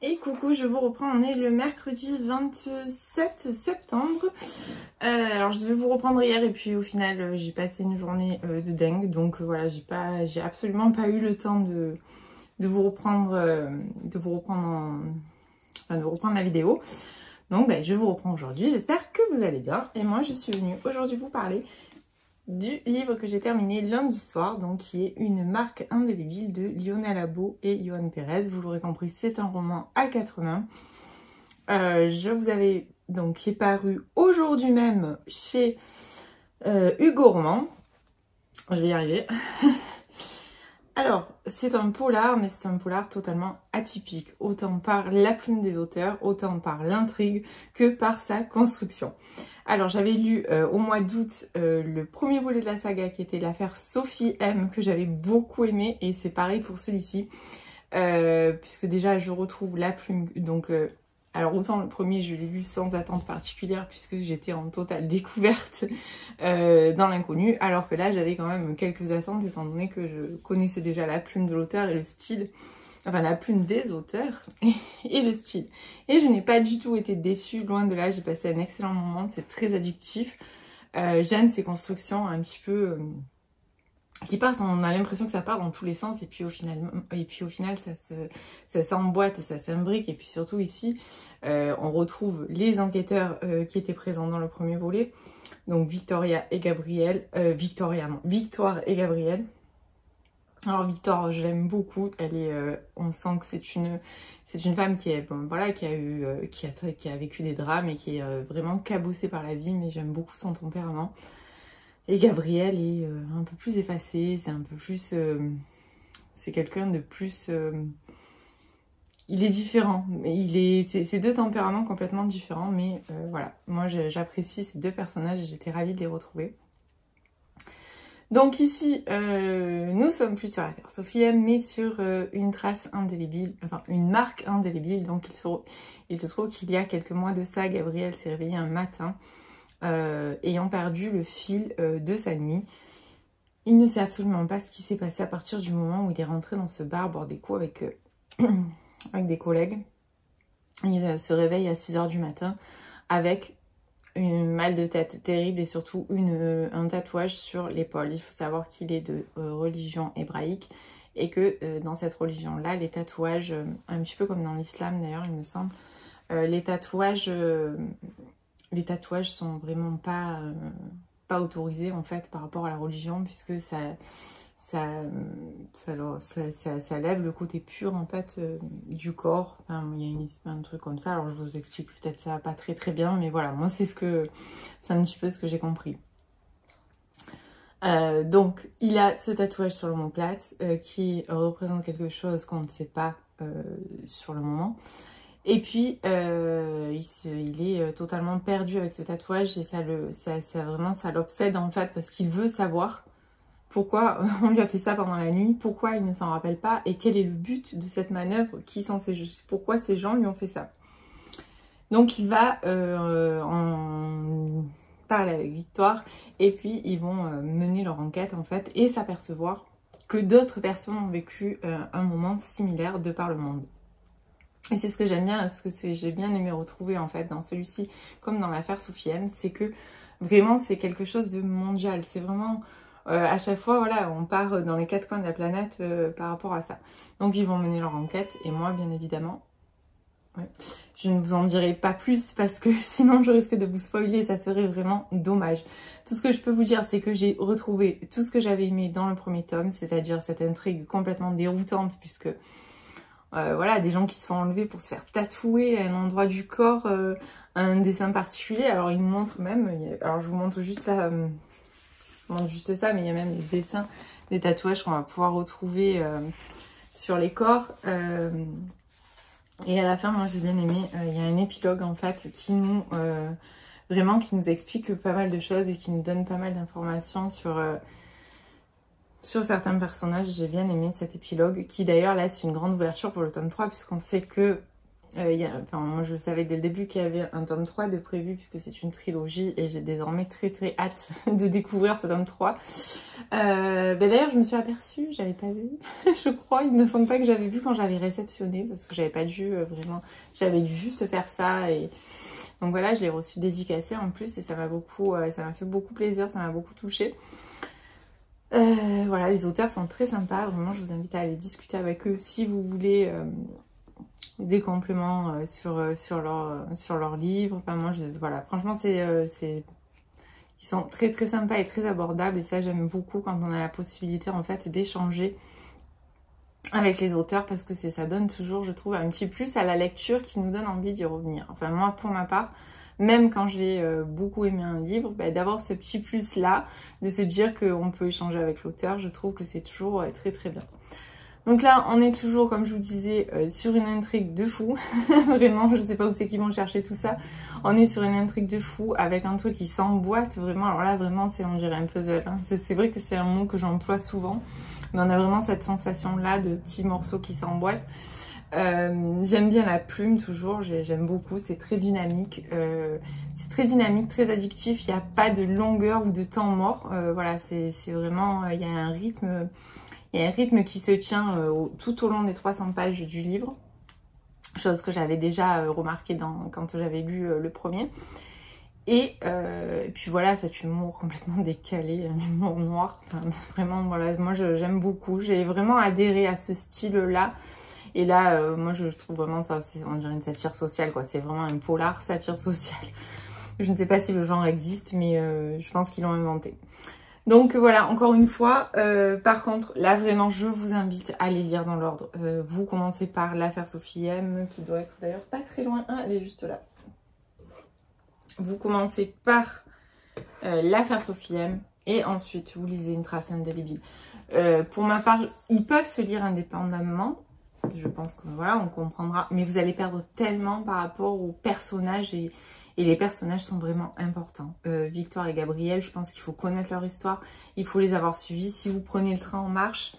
Et coucou, je vous reprends, on est le mercredi 27 septembre. Alors je devais vous reprendre hier et puis au final j'ai passé une journée de dingue. Donc voilà, j'ai absolument pas eu le temps de vous reprendre la vidéo. Donc ben, je vous reprends aujourd'hui, j'espère que vous allez bien. Et moi je suis venue aujourd'hui vous parler du livre que j'ai terminé lundi soir, donc qui est Une marque indélébile de Lionel Abo et Johan Pérez. Vous l'aurez compris, c'est un roman à 4 mains. Je vous avais donc qui est paru aujourd'hui même chez Hugo Roman. Je vais y arriver. Alors, c'est un polar, mais c'est un polar totalement atypique, autant par la plume des auteurs, autant par l'intrigue que par sa construction. Alors, j'avais lu au mois d'août le premier volet de la saga qui était l'affaire Sophie M, que j'avais beaucoup aimé, et c'est pareil pour celui-ci, puisque déjà je retrouve la plume, donc... alors autant le premier je l'ai lu sans attente particulière puisque j'étais en totale découverte dans l'inconnu, alors que là j'avais quand même quelques attentes étant donné que je connaissais déjà la plume de l'auteur et le style, enfin la plume des auteurs et le style. Et je n'ai pas du tout été déçue, loin de là, j'ai passé un excellent moment, c'est très addictif. J'aime ces constructions un petit peu... qui partent, on a l'impression que ça part dans tous les sens et puis au final ça s'emboîte et ça s'imbrique. Et puis surtout ici on retrouve les enquêteurs qui étaient présents dans le premier volet, donc Victoire et Gabriel. Alors Victoire, je l'aime beaucoup, elle est on sent que c'est une femme qui est bon, voilà, qui a vécu des drames et qui est vraiment cabossée par la vie, mais j'aime beaucoup son tempérament. Et Gabriel est un peu plus effacé, c'est un peu plus... c'est quelqu'un de plus... il est différent, c'est deux tempéraments complètement différents, mais voilà, moi j'apprécie ces deux personnages et j'étais ravie de les retrouver. Donc ici, nous sommes plus sur l'affaire Sophie M, mais sur une trace indélébile, enfin une marque indélébile. Donc il se trouve qu'il y a quelques mois de ça, Gabriel s'est réveillé un matin, ayant perdu le fil de sa nuit. Il ne sait absolument pas ce qui s'est passé à partir du moment où il est rentré dans ce bar boire des coups avec des collègues. Il se réveille à 6 h du matin avec une mal de tête terrible et surtout un tatouage sur l'épaule. Il faut savoir qu'il est de religion hébraïque et que dans cette religion-là, les tatouages, un petit peu comme dans l'islam d'ailleurs il me semble, les tatouages sont vraiment pas autorisés en fait par rapport à la religion, puisque ça ça lève le côté pur en fait du corps. Enfin, il y a un truc comme ça, alors je vous explique peut-être ça pas très bien, mais voilà, moi c'est un petit peu ce que j'ai compris. Donc il a ce tatouage sur l'omoplate qui représente quelque chose qu'on ne sait pas sur le moment. Et puis il est totalement perdu avec ce tatouage et ça l'obsède en fait parce qu'il veut savoir pourquoi on lui a fait ça pendant la nuit, pourquoi il ne s'en rappelle pas et quel est le but de cette manœuvre, pourquoi ces gens lui ont fait ça. Donc il va en parler avec Victoire et puis ils vont mener leur enquête en fait et s'apercevoir que d'autres personnes ont vécu un moment similaire de par le monde. Et c'est ce que j'aime bien, ce que j'ai bien aimé retrouver en fait dans celui-ci comme dans l'affaire Sophie M, c'est que vraiment c'est quelque chose de mondial, c'est vraiment à chaque fois voilà on part dans les quatre coins de la planète par rapport à ça. Donc ils vont mener leur enquête et moi bien évidemment ouais, je ne vous en dirai pas plus parce que sinon je risque de vous spoiler, ça serait vraiment dommage. Tout ce que je peux vous dire c'est que j'ai retrouvé tout ce que j'avais aimé dans le premier tome, c'est-à-dire cette intrigue complètement déroutante puisque voilà, des gens qui se font enlever pour se faire tatouer à un endroit du corps, un dessin particulier. Alors ils nous montrent même, alors je vous montre juste là, je vous montre juste ça, mais il y a même des dessins, des tatouages qu'on va pouvoir retrouver sur les corps. Et à la fin, moi j'ai bien aimé, il y a un épilogue en fait qui nous vraiment qui nous explique pas mal de choses et qui nous donne pas mal d'informations sur certains personnages. J'ai bien aimé cet épilogue qui d'ailleurs laisse une grande ouverture pour le tome 3 puisqu'on sait que enfin, moi je savais dès le début qu'il y avait un tome 3 de prévu puisque c'est une trilogie et j'ai désormais très hâte de découvrir ce tome 3. D'ailleurs je me suis aperçue, j'avais pas vu, je crois, il me semble pas que j'avais vu quand j'avais réceptionné parce que j'avais pas dû vraiment, j'avais dû juste faire ça et donc voilà, je l'ai reçu dédicacé en plus et ça m'a fait beaucoup plaisir, ça m'a beaucoup touchée. Voilà, les auteurs sont très sympas, vraiment je vous invite à aller discuter avec eux si vous voulez des compléments sur leur livre. Enfin moi voilà, franchement ils sont très sympas et très abordables et ça j'aime beaucoup quand on a la possibilité en fait d'échanger avec les auteurs parce que ça donne toujours je trouve un petit plus à la lecture qui nous donne envie d'y revenir. Enfin moi pour ma part, même quand j'ai beaucoup aimé un livre, d'avoir ce petit plus là, de se dire qu'on peut échanger avec l'auteur, je trouve que c'est toujours très bien. Donc là, on est toujours, comme je vous disais, sur une intrigue de fou. Vraiment, je sais pas où c'est qu'ils vont chercher tout ça. On est sur une intrigue de fou avec un truc qui s'emboîte vraiment. Alors là, vraiment, on dirait un puzzle. Hein. C'est vrai que c'est un mot que j'emploie souvent. Mais on a vraiment cette sensation-là de petits morceaux qui s'emboîtent. J'aime bien la plume toujours, j'aime beaucoup, c'est très dynamique, très addictif, il n'y a pas de longueur ou de temps mort, voilà, c'est vraiment, il y a un rythme qui se tient tout au long des 300 pages du livre, chose que j'avais déjà remarqué quand j'avais lu le premier. Et puis voilà, cet humour complètement décalé, un humour noir, enfin, vraiment voilà, moi j'aime beaucoup, j'ai vraiment adhéré à ce style-là. Et là, moi je trouve vraiment ça, on dirait une satire sociale quoi, c'est vraiment un polar satire sociale. Je ne sais pas si le genre existe, mais je pense qu'ils l'ont inventé. Donc voilà, encore une fois, par contre, là vraiment je vous invite à les lire dans l'ordre. Vous commencez par l'affaire Sophie M, qui doit être d'ailleurs pas très loin, ah, elle est juste là. Vous commencez par l'affaire Sophie M, et ensuite vous lisez Une trace indélébile. Pour ma part, ils peuvent se lire indépendamment. Je pense que voilà, on comprendra. Mais vous allez perdre tellement par rapport aux personnages et les personnages sont vraiment importants. Victoire et Gabriel, je pense qu'il faut connaître leur histoire. Il faut les avoir suivis. Si vous prenez le train en marche,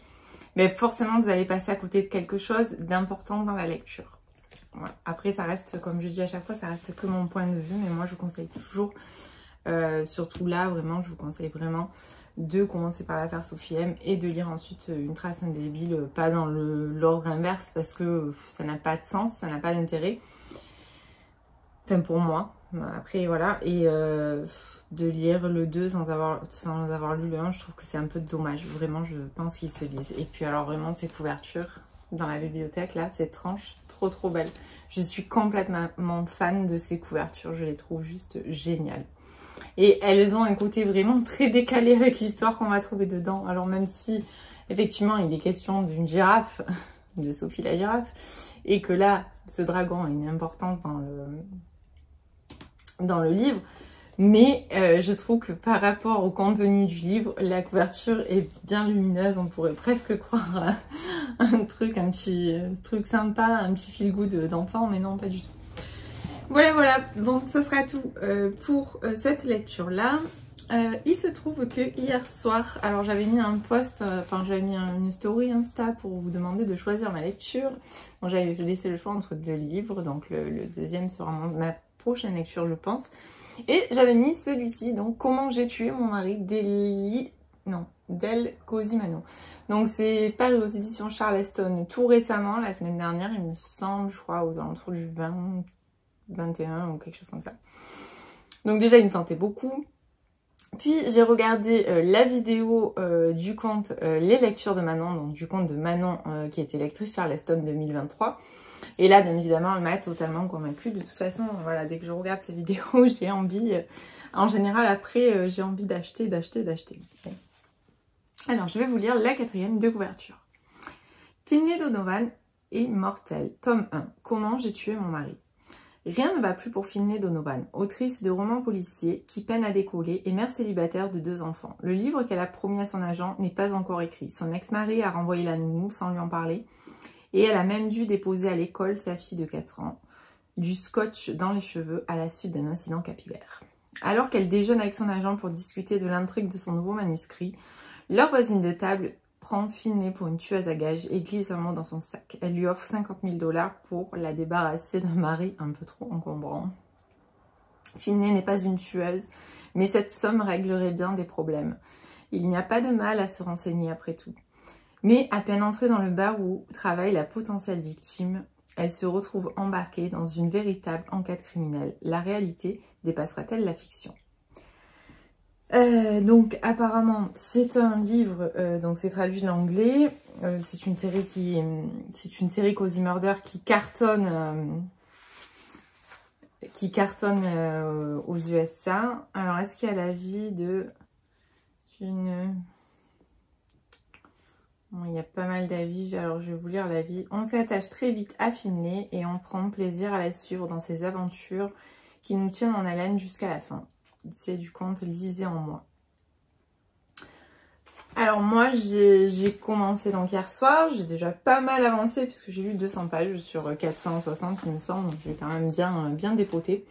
mais forcément vous allez passer à côté de quelque chose d'important dans la lecture. Voilà. Après ça reste, comme je dis à chaque fois, ça reste que mon point de vue. Mais moi je vous conseille toujours, surtout là vraiment, je vous conseille vraiment de commencer par l'affaire Sophie M et de lire ensuite Une trace indélébile, pas dans l'ordre inverse parce que ça n'a pas de sens, ça n'a pas d'intérêt. Enfin pour moi, après voilà, et de lire le 2 sans avoir lu le 1, je trouve que c'est un peu dommage, vraiment je pense qu'ils se lisent. Et puis alors vraiment ces couvertures dans la bibliothèque là, ces tranches, trop belles. Je suis complètement fan de ces couvertures, je les trouve juste géniales. Et elles ont un côté vraiment très décalé avec l'histoire qu'on va trouver dedans. Alors même si effectivement il est question d'une girafe, de Sophie la girafe, et que là ce dragon a une importance dans le livre, mais je trouve que par rapport au contenu du livre, la couverture est bien lumineuse, on pourrait presque croire à un petit truc sympa, un petit feel good d'enfant, mais non, pas du tout. Voilà, donc ce sera tout pour cette lecture-là. Il se trouve que hier soir, alors j'avais mis un post, j'avais mis une story Insta pour vous demander de choisir ma lecture. Donc j'avais laissé le choix entre 2 livres, donc le deuxième sera ma prochaine lecture je pense. Et j'avais mis celui-ci, donc Comment j'ai tué mon mari d'El Cosimano. Donc c'est paru aux éditions Charleston tout récemment, la semaine dernière, il me semble, je crois, aux alentours du 20, 21 ou quelque chose comme ça. Donc déjà il me tentait beaucoup. Puis j'ai regardé la vidéo du compte Les Lectures de Manon, donc du compte de Manon qui était lectrice Charleston 2023. Et là, bien évidemment, elle m'a totalement convaincue. De toute façon, voilà, dès que je regarde ces vidéos, j'ai envie, en général, après, j'ai envie d'acheter. Alors, je vais vous lire la 4e de couverture. Finlay Donovan est mortel. Tome 1. Comment j'ai tué mon mari. Rien ne va plus pour Finlay Donovan, autrice de romans policiers qui peine à décoller et mère célibataire de 2 enfants. Le livre qu'elle a promis à son agent n'est pas encore écrit. Son ex-mari a renvoyé la nounou sans lui en parler. Et elle a même dû déposer à l'école sa fille de 4 ans, du scotch dans les cheveux à la suite d'un incident capillaire. Alors qu'elle déjeune avec son agent pour discuter de l'intrigue de son nouveau manuscrit, leur voisine de table prend Finlay pour une tueuse à gages et glisse un mot dans son sac. Elle lui offre 50 000 $ pour la débarrasser d'un mari un peu trop encombrant. Finlay n'est pas une tueuse, mais cette somme réglerait bien des problèmes. Il n'y a pas de mal à se renseigner après tout. Mais à peine entrée dans le bar où travaille la potentielle victime, elle se retrouve embarquée dans une véritable enquête criminelle. La réalité dépassera-t-elle la fiction? Donc apparemment c'est un livre, donc c'est traduit de l'anglais. C'est une série Cozy Murder qui cartonne aux USA. Alors est-ce qu'il y a l'avis de une... Bon, il y a pas mal d'avis, alors je vais vous lire l'avis. On s'attache très vite à Finlay et on prend plaisir à la suivre dans ses aventures qui nous tiennent en haleine jusqu'à la fin. C'est du conte Lisez en moi. Alors moi j'ai commencé donc hier soir, j'ai déjà pas mal avancé puisque j'ai lu 200 pages sur 460 il me semble, donc j'ai quand même bien dépoté.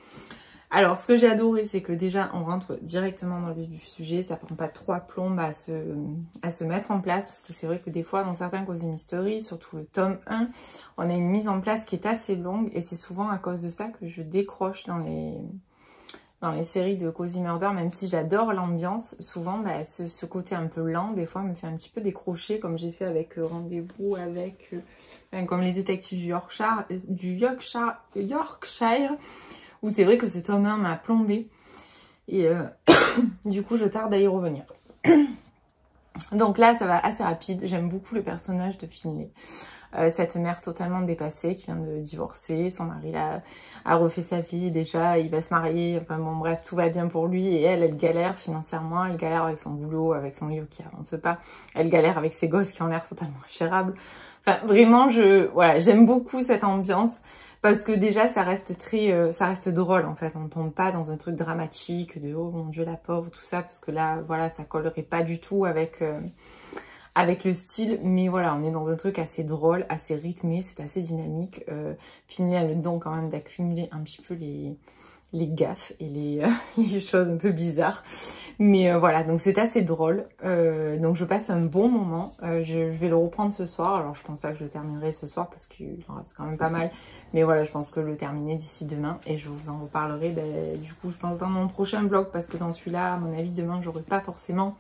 Alors ce que j'ai adoré c'est que déjà on rentre directement dans le vif du sujet, ça prend pas 3 plombes à se mettre en place parce que c'est vrai que des fois dans certains Cozy Mystery, surtout le tome 1, on a une mise en place qui est assez longue et c'est souvent à cause de ça que je décroche dans les séries de Cozy Murder, même si j'adore l'ambiance, souvent ce côté un peu lent, des fois me fait un petit peu décrocher, comme j'ai fait avec Rendez-vous avec, comme les détectives du Yorkshire, où c'est vrai que ce tome 1 m'a plombé, et du coup je tarde à y revenir. Donc là ça va assez rapide, j'aime beaucoup le personnage de Finlay. Cette mère totalement dépassée qui vient de divorcer, son mari a refait sa vie déjà, il va se marier, enfin bon bref, tout va bien pour lui et elle galère financièrement, elle galère avec son boulot, avec son livre qui avance pas, elle galère avec ses gosses qui ont l'air totalement ingérables. Enfin vraiment, j'aime beaucoup cette ambiance parce que déjà ça reste drôle en fait, on tombe pas dans un truc dramatique de oh mon dieu la pauvre, tout ça, parce que là voilà ça collerait pas du tout avec le style, mais voilà, on est dans un truc assez drôle, assez rythmé, c'est assez dynamique. Finlay a le don quand même d'accumuler un petit peu les gaffes et les choses un peu bizarres. Mais voilà, donc c'est assez drôle. Donc je passe un bon moment. Je vais le reprendre ce soir. Alors je pense pas que je le terminerai ce soir parce qu'il en reste quand même pas mal. Mais voilà, je pense que le terminer d'ici demain. Et je vous en reparlerai du coup, je pense dans mon prochain vlog. Parce que dans celui-là, à mon avis, demain, j'aurai pas forcément...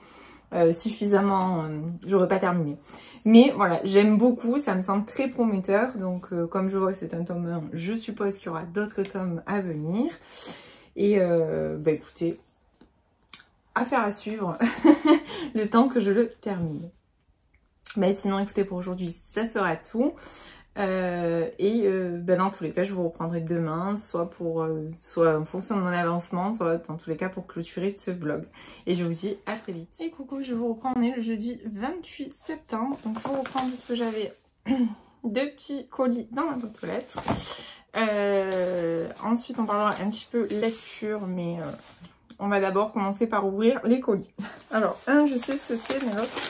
suffisamment, j'aurais pas terminé. Mais voilà, j'aime beaucoup, ça me semble très prometteur. Donc comme je vois que c'est un tome 1, je suppose qu'il y aura d'autres tomes à venir. Et écoutez, affaire à suivre le temps que je le termine. Sinon écoutez, pour aujourd'hui ça sera tout. Dans tous les cas, je vous reprendrai demain, soit en fonction de mon avancement, soit dans tous les cas pour clôturer ce vlog. Et je vous dis à très vite. Et coucou, je vous reprends, on est le jeudi 28 septembre. Donc je vous reprends parce que j'avais 2 petits colis dans ma boîte aux lettres. Ensuite, on parlera un petit peu lecture, mais on va d'abord commencer par ouvrir les colis. Alors, un, je sais ce que c'est, mais l'autre,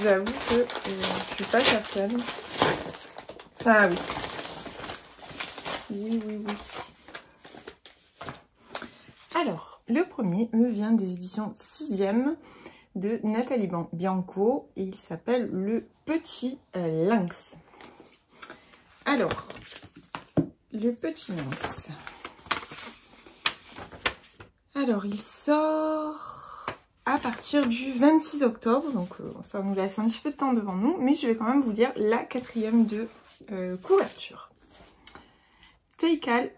j'avoue que je suis pas certaine. Ah oui. Oui. Alors, le premier me vient des éditions 6e de Nathalie Bianco et il s'appelle Le Petit Lynx. Alors, Le Petit Lynx. Alors, il sort à partir du 26 octobre, donc ça nous laisse un petit peu de temps devant nous, mais je vais quand même vous lire la 4e de couverture. Feikal,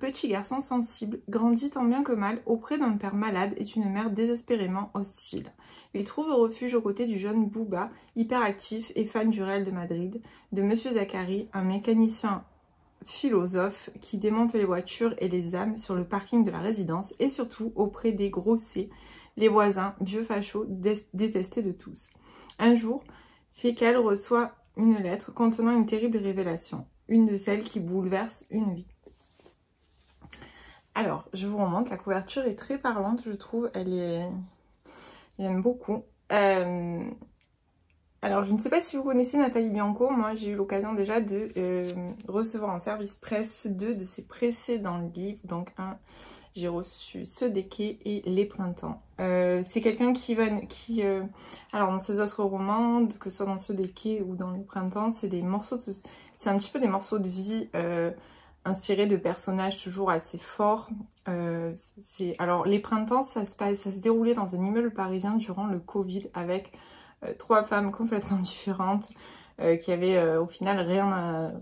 petit garçon sensible, grandit tant bien que mal auprès d'un père malade et d'une mère désespérément hostile. Il trouve refuge aux côtés du jeune Bouba, hyperactif et fan du Real de Madrid, de Monsieur Zachary, un mécanicien philosophe qui démonte les voitures et les âmes sur le parking de la résidence, et surtout auprès des gros C, les voisins, vieux fachos détestés de tous. Un jour, Feikal reçoit une lettre contenant une terrible révélation, une de celles qui bouleverse une vie. Alors, je vous remonte, la couverture est très parlante, je trouve, j'aime beaucoup. Alors, je ne sais pas si vous connaissez Nathalie Bianco, moi j'ai eu l'occasion déjà de recevoir en service presse 2 de ses précédents livres, donc j'ai reçu Ce Déquet et Les Printemps. C'est quelqu'un alors dans ses autres romans, que ce soit dans Ce Déquet ou dans Les Printemps, c'est un petit peu des morceaux de vie inspirés de personnages toujours assez forts. Alors Les Printemps, ça se déroulait dans un immeuble parisien durant le Covid avec 3 femmes complètement différentes qui avaient au final rien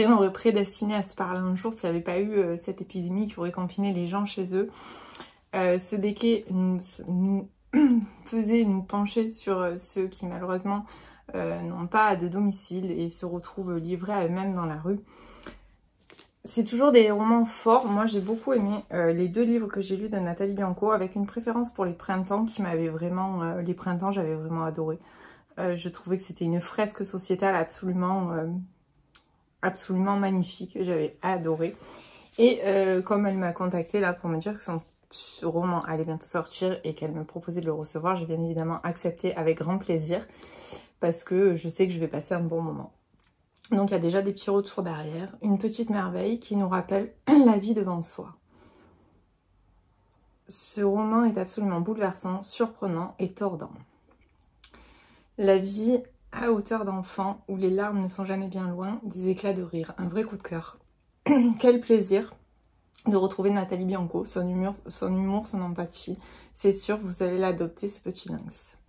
n'aurait prédestiné à se parler un jour s'il n'y avait pas eu cette épidémie qui aurait confiné les gens chez eux. Ce Déquet nous faisait nous pencher sur ceux qui malheureusement n'ont pas de domicile et se retrouvent livrés à eux-mêmes dans la rue. C'est toujours des romans forts. Moi j'ai beaucoup aimé les 2 livres que j'ai lus de Nathalie Bianco, avec une préférence pour Les Printemps qui m'avait vraiment... Les Printemps, j'avais vraiment adoré. Je trouvais que c'était une fresque sociétale absolument magnifique, j'avais adoré. Et comme elle m'a contactée là pour me dire que son roman allait bientôt sortir et qu'elle me proposait de le recevoir, j'ai bien évidemment accepté avec grand plaisir parce que je sais que je vais passer un bon moment. Donc il y a déjà des petits retours derrière, une petite merveille qui nous rappelle la vie devant soi. Ce roman est absolument bouleversant, surprenant et tordant. La vie à hauteur d'enfant, où les larmes ne sont jamais bien loin, des éclats de rire, un vrai coup de cœur. Quel plaisir de retrouver Nathalie Bianco, son humour, son empathie. C'est sûr, vous allez l'adopter, ce petit lynx.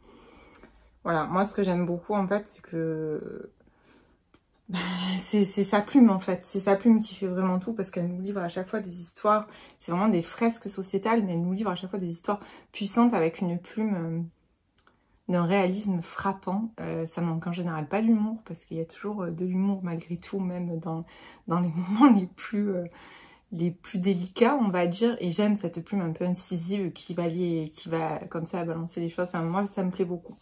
Voilà, moi ce que j'aime beaucoup en fait, c'est que... c'est sa plume en fait, c'est sa plume qui fait vraiment tout parce qu'elle nous livre à chaque fois des histoires, c'est vraiment des fresques sociétales, mais elle nous livre à chaque fois des histoires puissantes avec une plume d'un réalisme frappant. Ça manque en général pas d'humour parce qu'il y a toujours de l'humour malgré tout, même dans les moments les plus délicats on va dire, et j'aime cette plume un peu incisive qui va comme ça balancer les choses. Enfin moi ça me plaît beaucoup,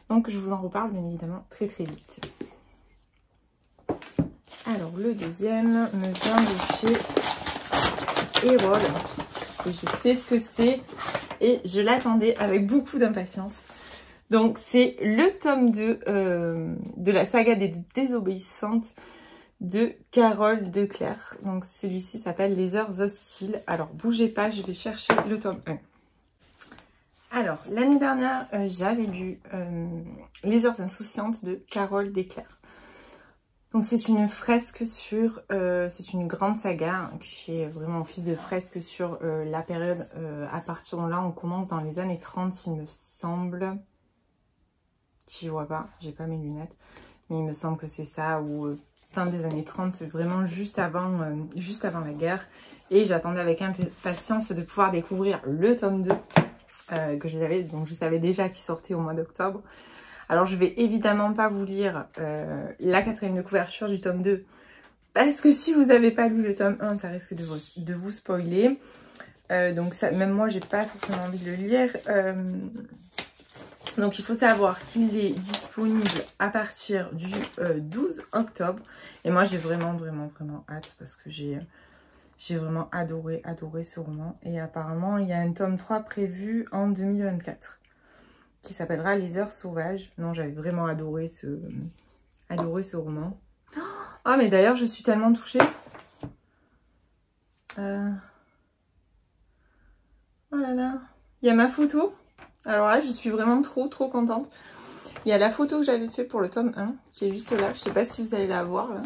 donc je vous en reparle bien évidemment très vite. Alors, le deuxième me vient de chez Erol. Et je sais ce que c'est. Et je l'attendais avec beaucoup d'impatience. Donc, c'est le tome 2 de la saga des Désobéissantes de Carole Declercq. Donc, celui-ci s'appelle Les Heures Hostiles. Alors, bougez pas, je vais chercher le tome 1. Alors, l'année dernière, j'avais lu Les Heures Insouciantes de Carole Declercq. Donc c'est une fresque sur, c'est une grande saga qui est vraiment office de fresque sur la période, à partir de là on commence dans les années 30 il me semble, j'y vois pas, j'ai pas mes lunettes, mais il me semble que c'est ça, ou fin des années 30, vraiment juste avant la guerre, et j'attendais avec impatience de pouvoir découvrir le tome 2 que je savais déjà qu'il sortait au mois d'octobre. Alors je vais évidemment pas vous lire la 4e de couverture du tome 2, parce que si vous n'avez pas lu le tome 1, ça risque de vous spoiler. Donc ça, même moi, j'ai pas forcément envie de le lire. Donc il faut savoir qu'il est disponible à partir du 12 octobre. Et moi, j'ai vraiment hâte, parce que j'ai vraiment adoré ce roman. Et apparemment, il y a un tome 3 prévu en 2024 qui s'appellera Les Heures Sauvages. Non, j'avais vraiment adoré ce roman. Ah, mais d'ailleurs, je suis tellement touchée. Oh là là, il y a ma photo. Alors là, je suis vraiment trop contente. Il y a la photo que j'avais fait pour le tome 1 qui est juste là. Je sais pas si vous allez la voir là.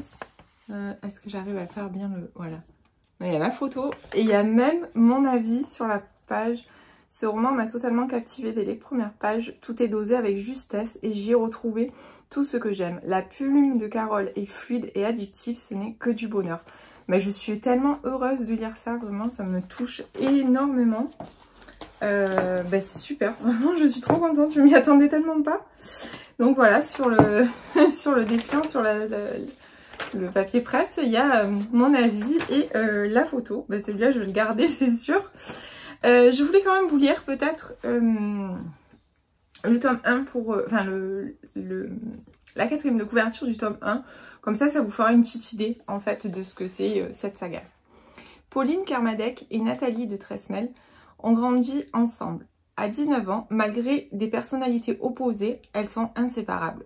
Est-ce que j'arrive à faire bien le... Voilà. Il y a ma photo et il y a même mon avis sur la page. Ce roman m'a totalement captivée dès les premières pages. Tout est dosé avec justesse et j'y ai retrouvé tout ce que j'aime. La plume de Carole est fluide et addictive, ce n'est que du bonheur. Mais je suis tellement heureuse de lire ça, vraiment, ça me touche énormément. C'est super, vraiment, je suis trop contente, je m'y attendais tellement pas. Donc voilà, sur le, sur le dépliant, sur le papier presse, il y a mon avis et la photo. Celui-là, je vais le garder, c'est sûr. Je voulais quand même vous lire peut-être le tome 1 pour... la 4e de couverture du tome 1. Comme ça vous fera une petite idée, en fait, de ce que c'est cette saga. Pauline Kermadec et Nathalie de Tresmel ont grandi ensemble. À 19 ans, malgré des personnalités opposées, elles sont inséparables.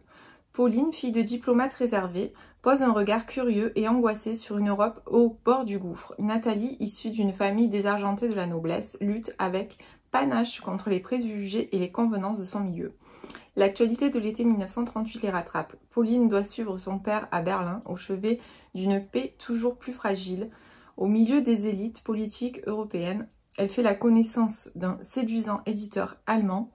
Pauline, fille de diplomate réservé, pose un regard curieux et angoissé sur une Europe au bord du gouffre. Nathalie, issue d'une famille désargentée de la noblesse, lutte avec panache contre les préjugés et les convenances de son milieu. L'actualité de l'été 1938 les rattrape. Pauline doit suivre son père à Berlin, au chevet d'une paix toujours plus fragile. Au milieu des élites politiques européennes, elle fait la connaissance d'un séduisant éditeur allemand.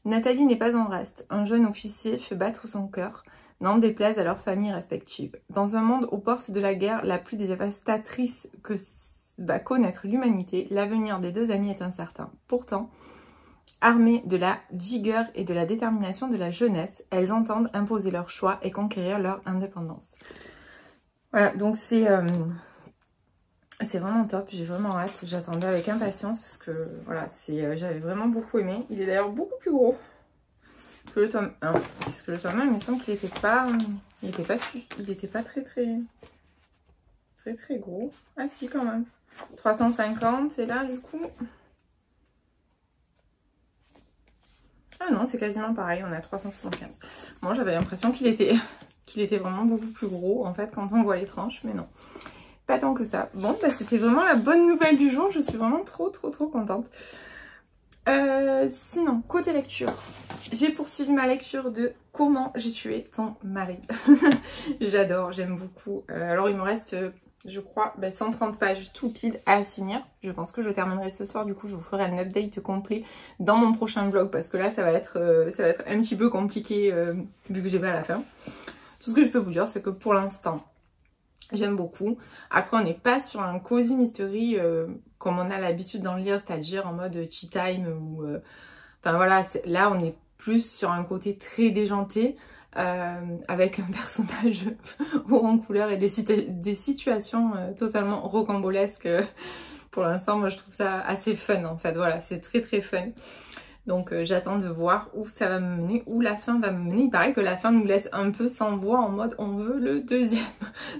Nathalie n'est pas en reste. Un jeune officier fait battre son cœur, n'en déplaise à leurs familles respectives. Dans un monde aux portes de la guerre la plus dévastatrice que va connaître l'humanité, l'avenir des deux amies est incertain. Pourtant, armées de la vigueur et de la détermination de la jeunesse, elles entendent imposer leur choix et conquérir leur indépendance. Voilà, donc c'est vraiment top, j'ai vraiment hâte, j'attendais avec impatience parce que voilà, j'avais vraiment beaucoup aimé. Il est d'ailleurs beaucoup plus gros que le tome 1, puisque le tome 1, il me semble qu'il n'était pas très gros. Ah si, quand même. 350, et là, du coup... Ah non, c'est quasiment pareil, on est à 375. Moi, j'avais l'impression qu'il était vraiment beaucoup plus gros, en fait, quand on voit les tranches, mais non. Pas tant que ça. Bon, c'était vraiment la bonne nouvelle du jour, je suis vraiment trop contente. Sinon, côté lecture, j'ai poursuivi ma lecture de Comment j'ai tué ton mari. J'adore, j'aime beaucoup. Alors, il me reste... je crois, 130 pages tout pile à finir. Je pense que je terminerai ce soir. Du coup, je vous ferai un update complet dans mon prochain vlog. Parce que là, ça va être un petit peu compliqué vu que j'ai pas la fin. Tout ce que je peux vous dire, c'est que pour l'instant, j'aime beaucoup. Après, on n'est pas sur un cozy mystery comme on a l'habitude d'en lire, c'est-à-dire en mode tea time. Enfin voilà, là, on est plus sur un côté très déjanté. Avec un personnage haut en couleur et des situations totalement rocambolesques. Pour l'instant, moi je trouve ça assez fun en fait, voilà, c'est très fun. Donc j'attends de voir où ça va me mener, où la fin va me mener. Il paraît que la fin nous laisse un peu sans voix en mode on veut le deuxième.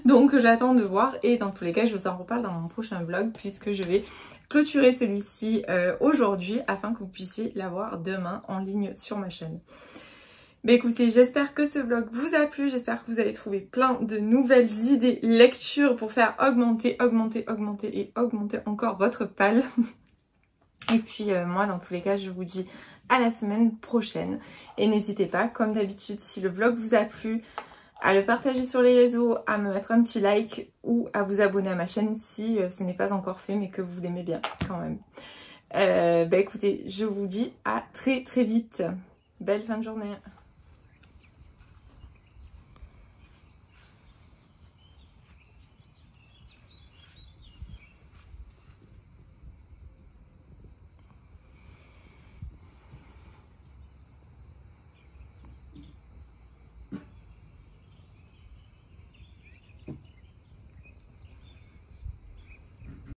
Donc j'attends de voir et dans tous les cas je vous en reparle dans mon prochain vlog puisque je vais clôturer celui-ci aujourd'hui afin que vous puissiez l'avoir demain en ligne sur ma chaîne. Écoutez, j'espère que ce vlog vous a plu, j'espère que vous allez trouver plein de nouvelles idées lecture pour faire augmenter encore votre palle. Et puis moi dans tous les cas je vous dis à la semaine prochaine. Et n'hésitez pas, comme d'habitude, si le vlog vous a plu, à le partager sur les réseaux, à me mettre un petit like ou à vous abonner à ma chaîne si ce n'est pas encore fait mais que vous l'aimez bien quand même. Écoutez, je vous dis à très vite. Belle fin de journée.